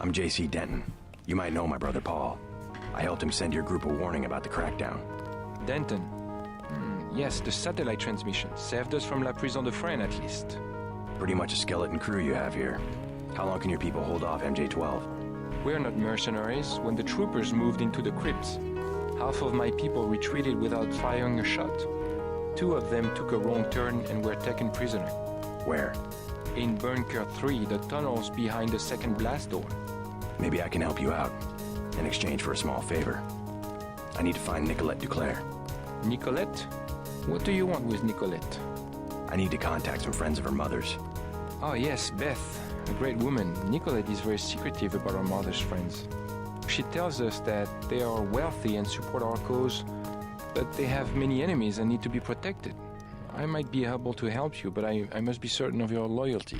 I'm J.C. Denton. You might know my brother Paul. I helped him send your group a warning about the crackdown. Denton. Yes, the satellite transmission saved us from La Prison de Fresnes at least. Pretty much a skeleton crew you have here. How long can your people hold off MJ-12? We're not mercenaries. When the troopers moved into the crypts, half of my people retreated without firing a shot. 2 of them took a wrong turn and were taken prisoner. Where? In Bunker 3, the tunnels behind the second blast door. Maybe I can help you out, in exchange for a small favor. I need to find Nicolette Duclair. Nicolette? What do you want with Nicolette? I need to contact some friends of her mother's. Oh yes, Beth. A great woman. Nicolette is very secretive about her mother's friends. She tells us that they are wealthy and support our cause, but they have many enemies and need to be protected. I might be able to help you, but I must be certain of your loyalty.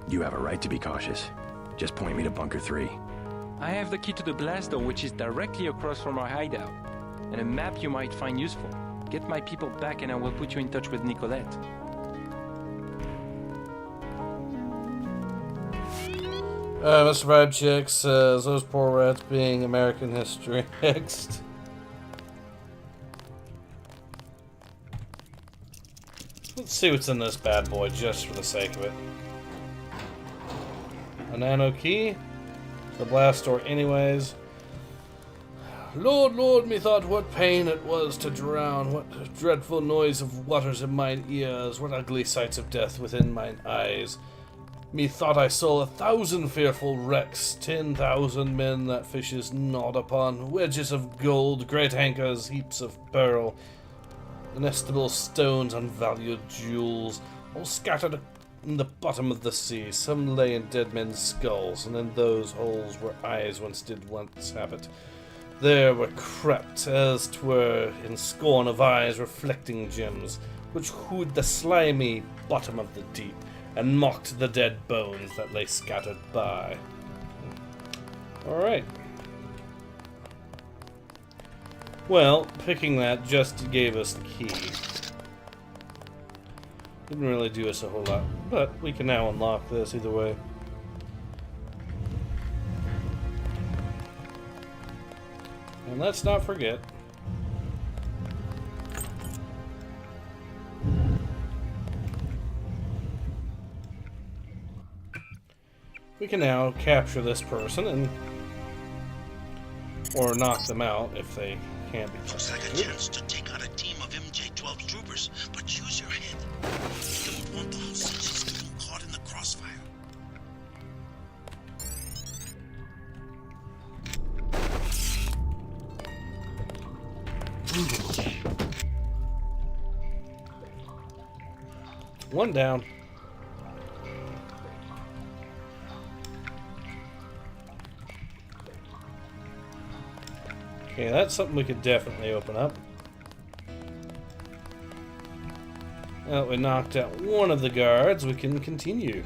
You have a right to be cautious. Just point me to Bunker 3. I have the key to the blast door, which is directly across from our hideout, and a map you might find useful. Get my people back and I will put you in touch with Nicolette. Mr. Vibe Chick says, those poor rats being American history next. Let's see what's in this bad boy, just for the sake of it. A nano key. The blast door anyways. Lord, Lord, methought what pain it was to drown, what dreadful noise of waters in mine ears, what ugly sights of death within mine eyes. Methought I saw 1,000 fearful wrecks, 10,000 men that fishes gnawed upon, wedges of gold, great anchors, heaps of pearl, inestimable stones and valued jewels, all scattered in the bottom of the sea. Some lay in dead men's skulls, and in those holes where eyes once habit. There were crept, as 'twere, in scorn of eyes, reflecting gems, which hooed the slimy bottom of the deep, and mocked the dead bones that lay scattered by. Alright. Well, picking that just gave us the key. Didn't really do us a whole lot, but we can now unlock this either way. And let's not forget, we can now capture this person and or knock them out if they can't be Looks like a captured. chance to take out a team of MJ-12 troopers, but use your head. You don't want the hostages getting caught in the crossfire. One down. Okay, that's something we could definitely open up. Now that we knocked out one of the guards, we can continue.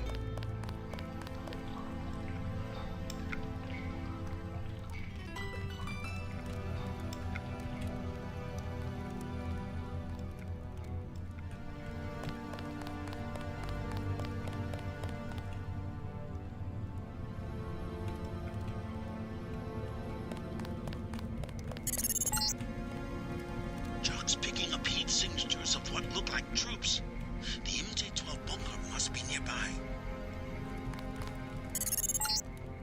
Jock's picking up heat signatures of what look like troops. The MJ-12 bunker must be nearby.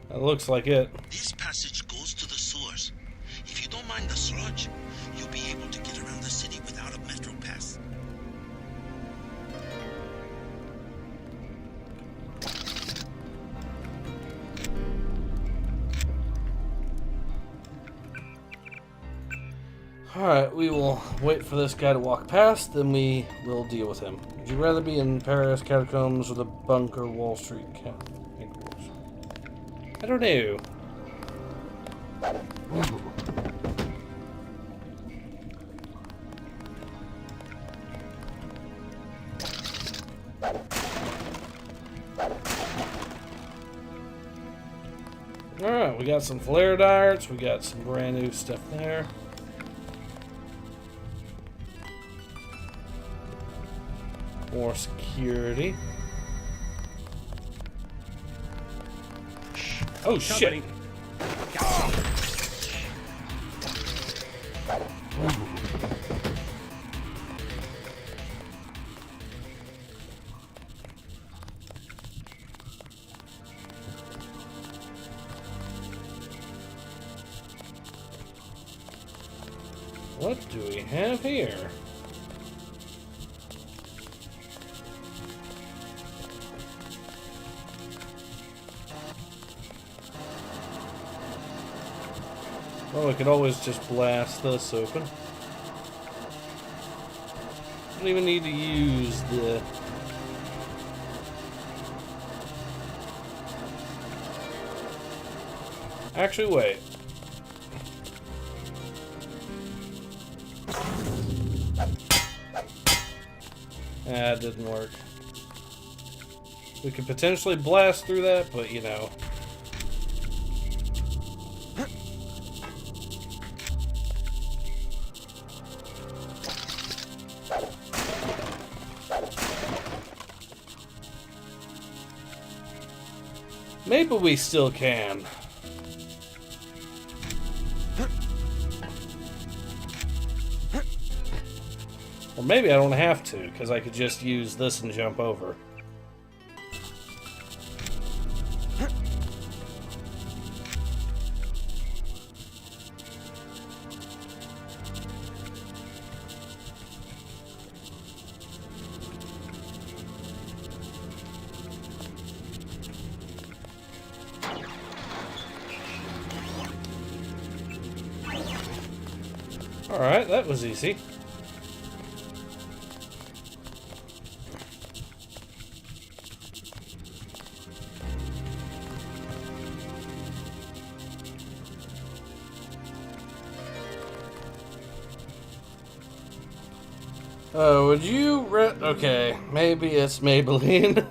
That looks like it. This passage goes to the sewers. If you don't mind the sludge, you'll be able to get around the city without a metro pass. Alright, we will wait for this guy to walk past, then we will deal with him. Would you rather be in Paris catacombs or the bunker Wall Street headquarters? I don't know. Alright, we got some flare darts, we got some brand new stuff there. More security. Oh shit! What do we have here? Well, we could always just blast this open. Don't even need to use the... Actually, wait. Ah, it didn't work. We could potentially blast through that, but you know. Maybe we still can. Or maybe I don't have to, because I could just use this and jump over. Alright, that was easy. Oh, would you okay, maybe it's Maybelline.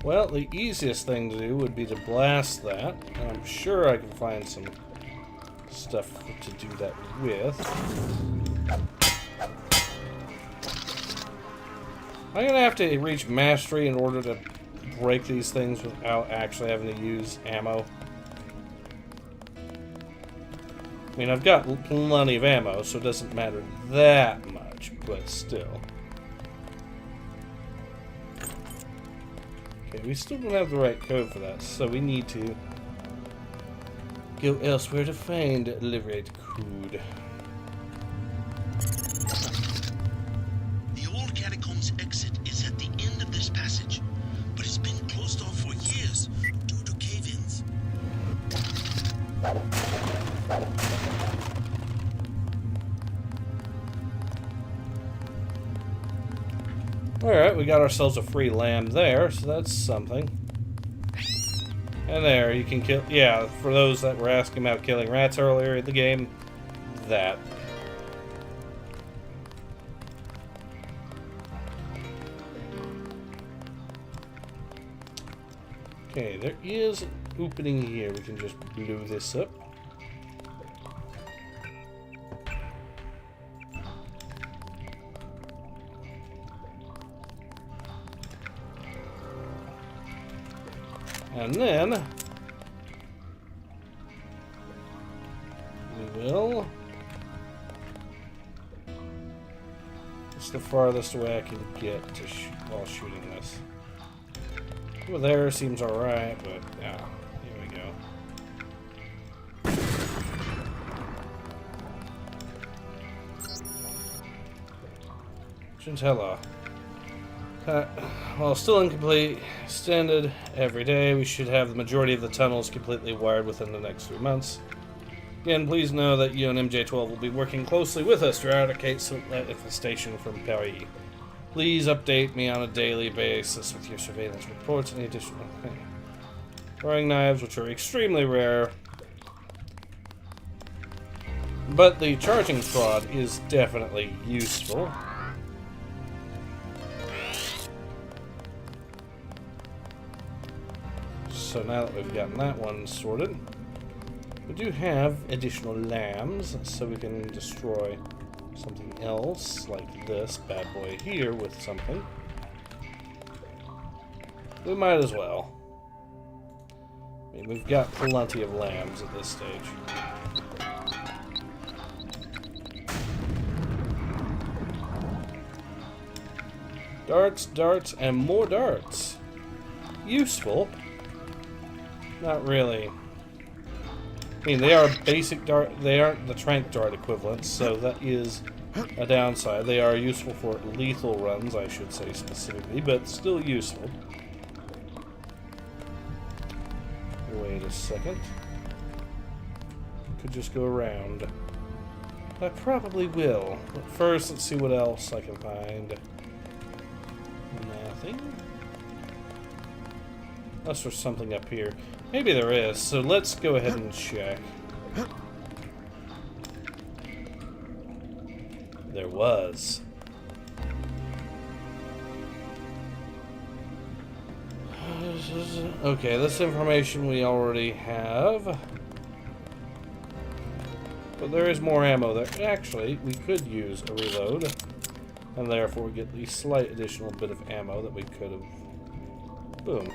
Well, the easiest thing to do would be to blast that. And I'm sure I can find some stuff to do that with. I'm gonna have to reach mastery in order to break these things without actually having to use ammo. I mean, I've got plenty of ammo, so it doesn't matter that much, but still. Okay, we still don't have the right code for that, so we need to go elsewhere to find RelievedKocour. The old catacombs exit is at the end of this passage, but it's been closed off for years due to cave-ins. Alright, we got ourselves a free lamb there, so that's something. And there, you can kill... Yeah, for those that were asking about killing rats earlier in the game, that. Okay, there is an opening here. We can just blow this up. And then we will. It's the farthest away I can get to while shooting this. Over there seems alright, but yeah, here we go. Chintella. While still incomplete, extended every day, we should have the majority of the tunnels completely wired within the next 3 months. Again, please know that you and MJ12 will be working closely with us to eradicate that infestation from Paris. Please update me on a daily basis with your surveillance reports and additional throwing knives, which are extremely rare. But the charging prod is definitely useful. So now that we've gotten that one sorted, we do have additional lambs, so we can destroy something else, like this bad boy here with something. We might as well. I mean, we've got plenty of lambs at this stage. Darts, darts, and more darts. Useful. Not really. I mean, they are basic dart. They aren't the trank dart equivalents, so that is a downside. They are useful for lethal runs, I should say specifically, but still useful. Wait a second. Could just go around. I probably will. But first, let's see what else I can find. Nothing. Unless there's something up here. Maybe there is, so let's go ahead and check. There was. Okay, this information we already have. But there is more ammo there. Actually, we could use a reload. And therefore get the slight additional bit of ammo that we could have. Boom.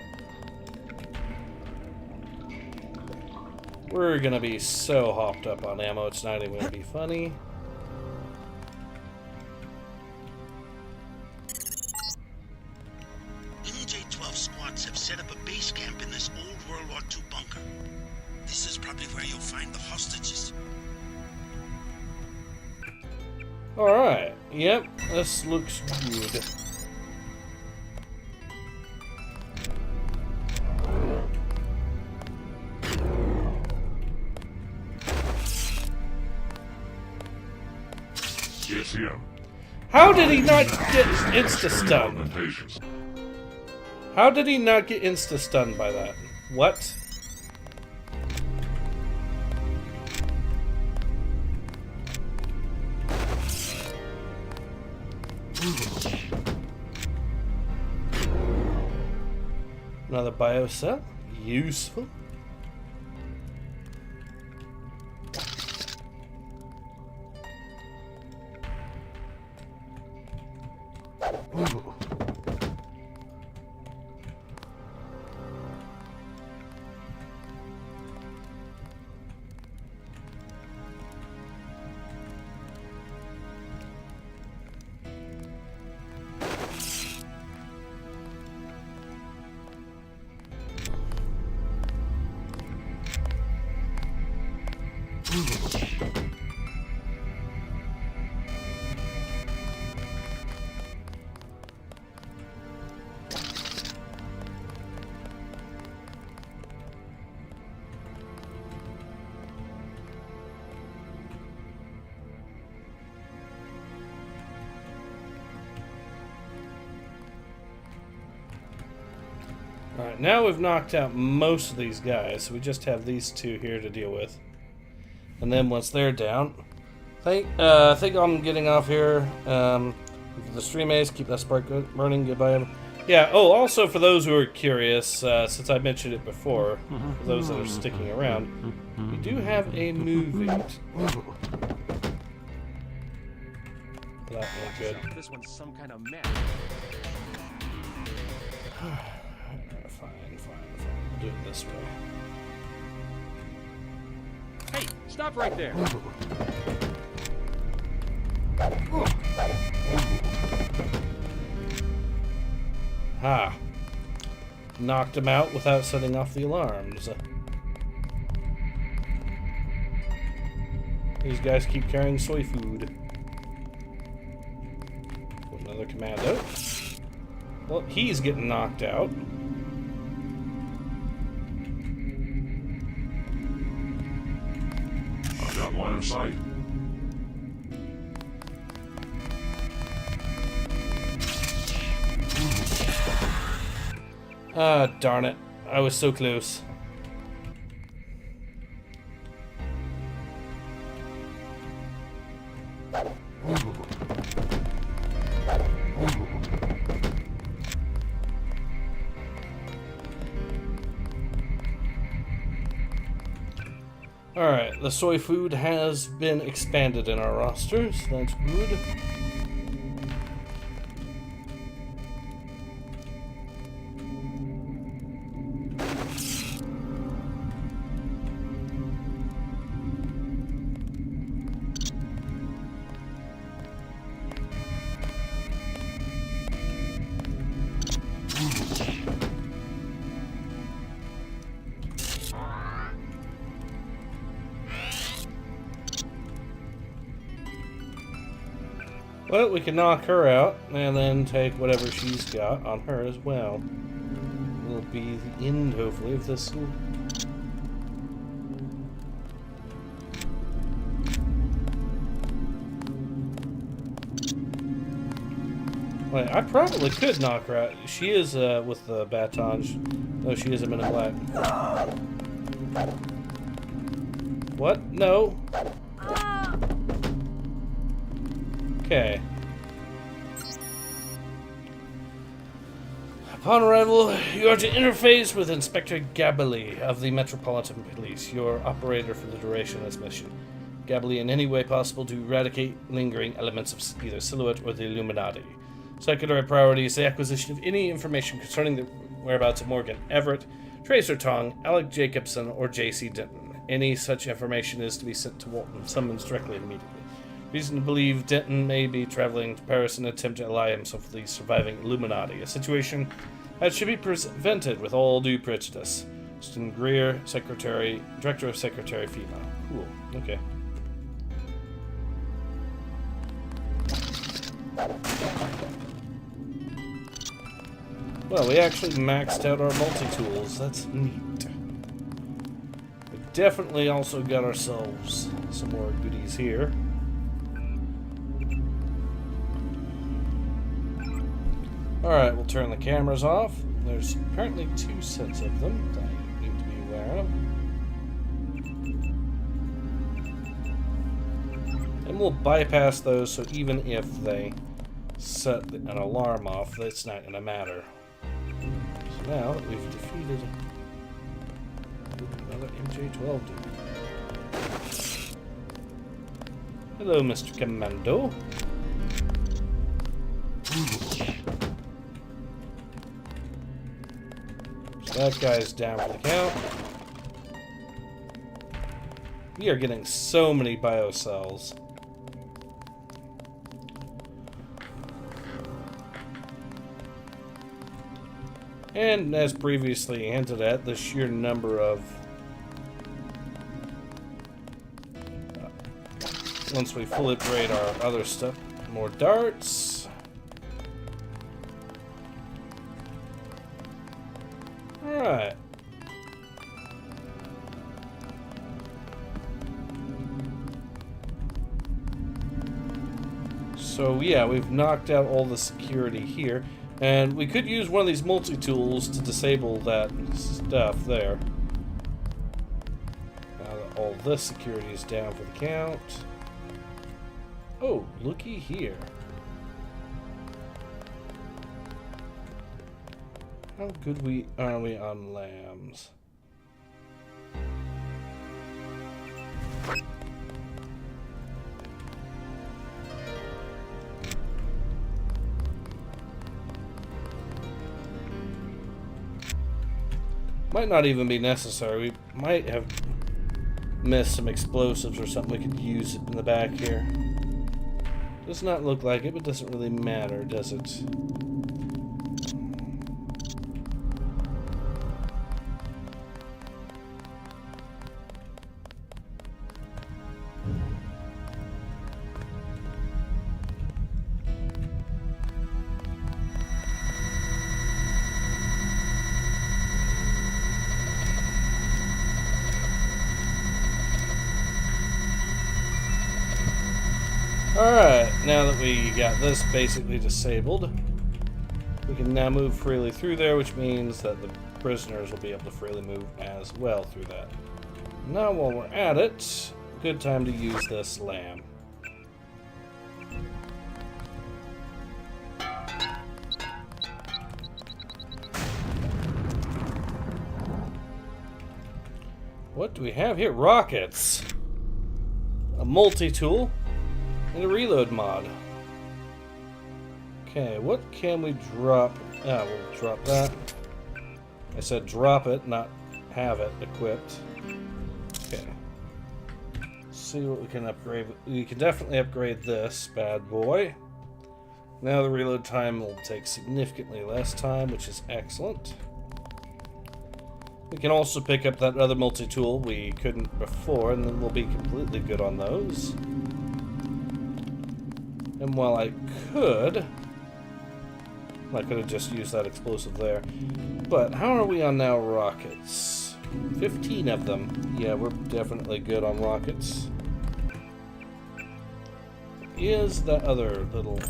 We're gonna be so hopped up on ammo, it's not even gonna be funny. NJ-12 squads have set up a base camp in this old World War II bunker. This is probably where you'll find the hostages. Alright, yep, this looks good. It's him. How did he not get insta-stunned? How did he not get insta-stunned by that? What? Another biocell? Useful. Alright, now we've knocked out most of these guys, so we just have these two here to deal with. And then once they're down, I think I'm getting off here. The stream ace, keep that spark burning, goodbye. Yeah, oh, also for those who are curious, since I mentioned it before, for those that are sticking around, we do have a movie. That went good. This one's some kind of mess. Fine. We'll do it this way. Hey, stop right there. Ha! Knocked him out without setting off the alarms. These guys keep carrying soy food. Another commando. Well, he's getting knocked out. I've got line of sight. Ah, darn it. I was so close. Alright, the soy food has been expanded in our rosters. That's good. Well, we can knock her out, and then take whatever she's got on her as well. Will be the end, hopefully, of this. Wait, I probably could knock her out. She is with the batonge. No, she is a Men in Black. What? No. Okay. Upon arrival, you are to interface with Inspector Jakoby of the Metropolitan Police, your operator for the duration of this mission. Jakoby in any way possible to eradicate lingering elements of either Silhouette or the Illuminati. Secondary priority is the acquisition of any information concerning the whereabouts of Morgan Everett, Tracer Tong, Alec Jacobson, or J.C. Denton. Any such information is to be sent to Walton Summons directly and immediately. Reason to believe Denton may be traveling to Paris in an attempt to ally himself with the surviving Illuminati, a situation that should be prevented with all due prejudice. Justin Greer, Director of Secretary FEMA. Cool, okay. Well, we actually maxed out our multi-tools. That's neat. We definitely also got ourselves some more goodies here. Alright, we'll turn the cameras off. There's apparently 2 sets of them that I need to be aware of. And we'll bypass those, so even if they set an alarm off, that's not going to matter. So now that we've defeated another MJ-12 dude. Hello, Mr. Commando. That guy's down for the count. We are getting so many biocells. And as previously hinted at, the sheer number of... once we fully upgrade our other stuff, more darts. Alright. So yeah, we've knocked out all the security here. And we could use one of these multi-tools to disable that stuff there. Now that all this security is down for the count. Oh, looky here. How good are we on lambs? Might not even be necessary. We might have missed some explosives or something we could use in the back here. Does not look like it, but doesn't really matter, does it? Alright, now that we got this basically disabled, we can now move freely through there, which means that the prisoners will be able to freely move as well through that. Now while we're at it, good time to use this lamb. What do we have here? Rockets! A multi-tool. And a reload mod. Okay, what can we drop? Ah, we'll drop that. I said drop it, not have it equipped. Okay. Let's see what we can upgrade. We can definitely upgrade this bad boy. Now the reload time will take significantly less time, which is excellent. We can also pick up that other multi-tool we couldn't before, and then we'll be completely good on those. And while I could have just used that explosive there. But how are we on now rockets? 15 of them. Yeah, we're definitely good on rockets. Is that other little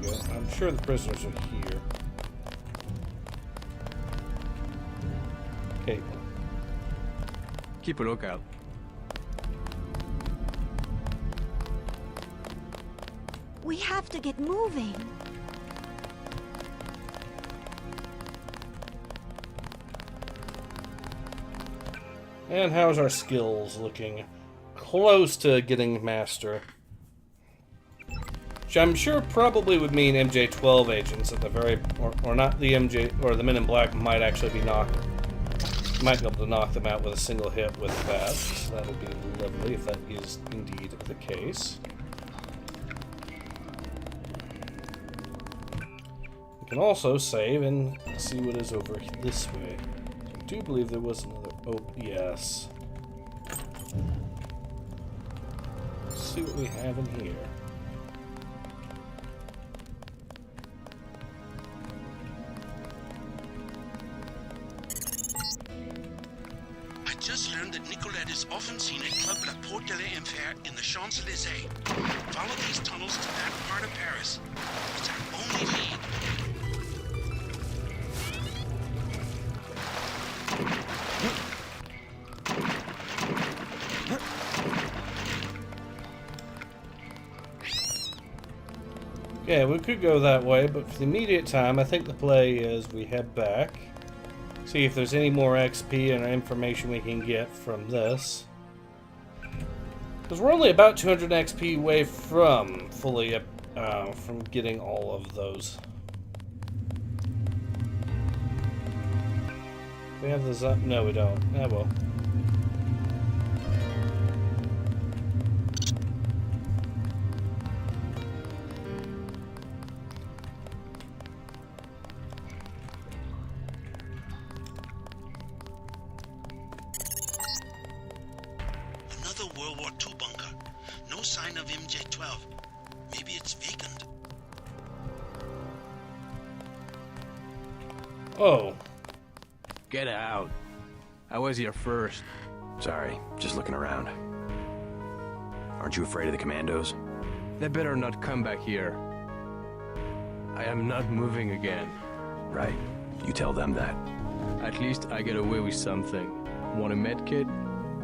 we go. I'm sure the prisoners are here. Okay. Keep a lookout. We have to get moving. And how's our skills looking? Close to getting master. Which I'm sure probably would mean MJ-12 agents at the very... Or not the MJ... Or the Men in Black might actually be knocked... Might be able to knock them out with a single hit with that. So that would be lovely if that is indeed the case. We can also save and see what is over this way. I do believe there was another... Oh, yes. Let's see what we have in here. I just learned that Nicolette is often seen at Club La Porte de l'Enfer in the Champs-Élysées. Follow these tunnels to that part of Paris. It's our only lead. Yeah, we could go that way, but for the immediate time, I think the play is we head back. See if there's any more XP and information we can get from this. Because we're only about 200 XP away from fully from getting all of those. We have this up? No, we don't. Ah, well. World War II bunker. No sign of MJ-12. Maybe it's vacant. Oh. Get out. I was here first. Sorry, just looking around. Aren't you afraid of the commandos? They better not come back here. I am not moving again. Right. You tell them that. At least I get away with something. Want a med kit?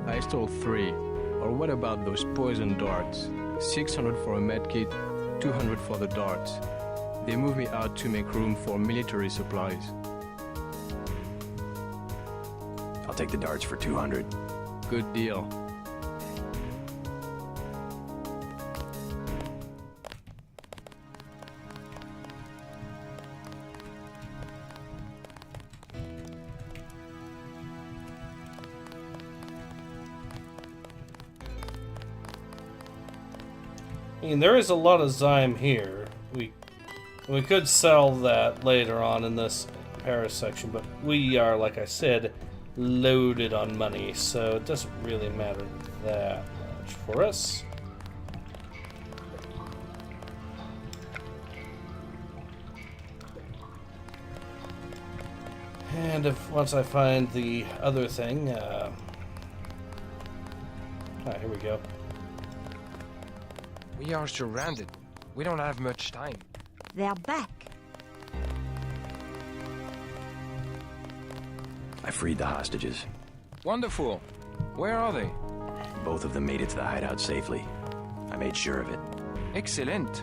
I stole 3. Or what about those poison darts? 600 for a medkit, 200 for the darts. They moved me out to make room for military supplies. I'll take the darts for 200. Good deal. I mean, there is a lot of Zyme here. We could sell that later on in this Paris section, but we are, like I said, loaded on money, so it doesn't really matter that much for us. And if once I find the other thing, here we go. We are surrounded. We don't have much time. They're back. I freed the hostages. Wonderful. Where are they? Both of them made it to the hideout safely. I made sure of it. Excellent.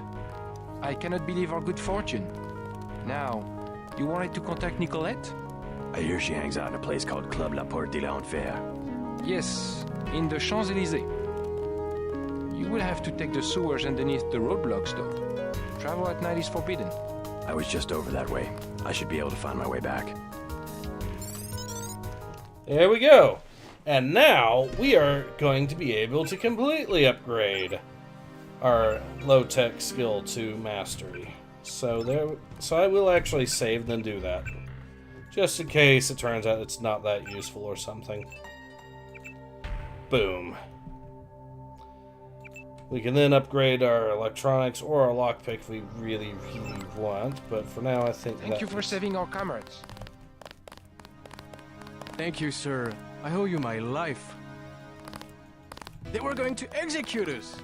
I cannot believe our good fortune. Now, you wanted to contact Nicolette? I hear she hangs out in a place called Club La Porte de l'Enfer. Yes, in the Champs-Élysées. You will have to take the sewers underneath the roadblocks, though. Travel at night is forbidden. I was just over that way. I should be able to find my way back. There we go. And now we are going to be able to completely upgrade our low-tech skill to mastery. So I will actually save and then do that. Just in case it turns out it's not that useful or something. Boom. We can then upgrade our electronics or our lockpick if we really, really want. But for now, I think Thank you for saving our comrades. Thank you, sir. I owe you my life. They were going to execute us.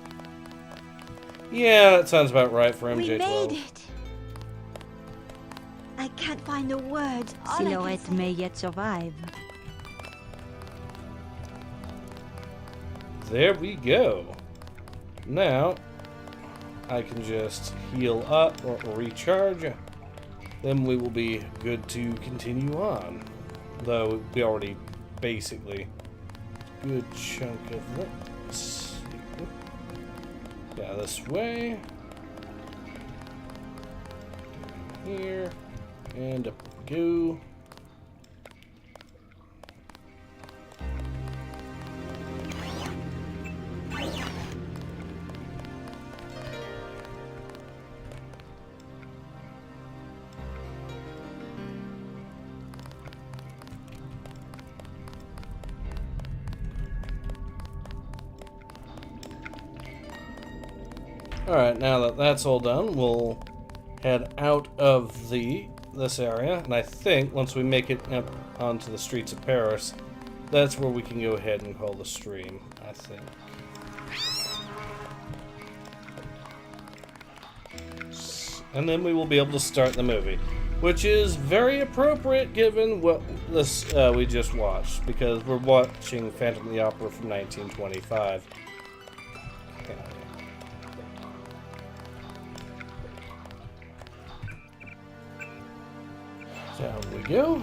Yeah, that sounds about right for MJ-12. We made it. can't find the words. All I can Silhouette say- may yet survive. There we go. Now, I can just heal up or recharge. Then we will be good to continue on. Though we already basically good chunk of this. Yeah, this way. Here. And up we go. Alright, now that that's all done, we'll head out of this area, and I think once we make it up onto the streets of Paris, that's where we can go ahead and call the stream, I think. And then we will be able to start the movie, which is very appropriate given what this we just watched, because we're watching Phantom of the Opera from 1925. Down we go.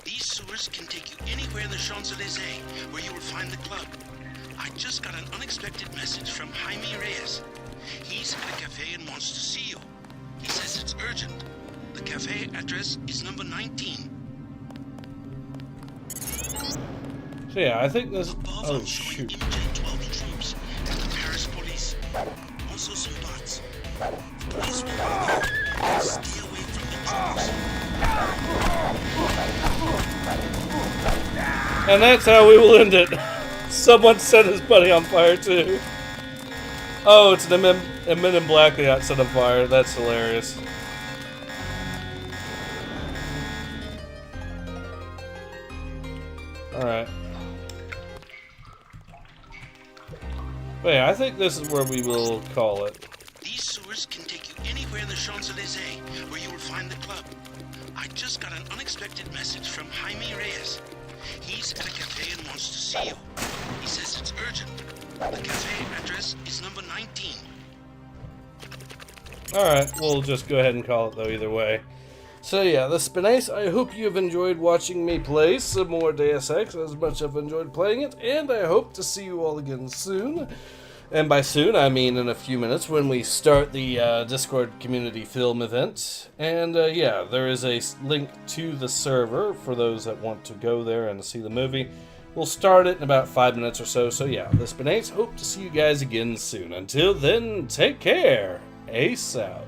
These sewers can take you anywhere in the Champs-Élysées, where you will find the club. I just got an unexpected message from Jaime Reyes. He's at a cafe and wants to see you. He says it's urgent. The cafe address is number 19. So yeah, I think this... Above, Oh, I'm showing shoot. MJ-12 troops and the Paris police. Also some bots. Police will be there. Stay away from intruders. And that's how we will end it. Someone set his buddy on fire too. Oh, it's a Men in Black that got set on fire. That's hilarious. Alright. But yeah, I think this is where we will call it. These sewers can take you anywhere in the Champs-Élysées, where you will find the club. I just got an unexpected message from Jaime Reyes. He's at a cafe and wants to see you. He says it's urgent. The cafe address is number 19. Alright, we'll just go ahead and call it though either way. So yeah, this has been nice. I hope you've enjoyed watching me play some more Deus Ex as much as I've enjoyed playing it, and I hope to see you all again soon. And by soon, I mean in a few minutes when we start the Discord community film event. And yeah, there is a link to the server for those that want to go there and see the movie. We'll start it in about 5 minutes or so. So yeah, this has been Ace. Hope to see you guys again soon. Until then, take care. Ace out.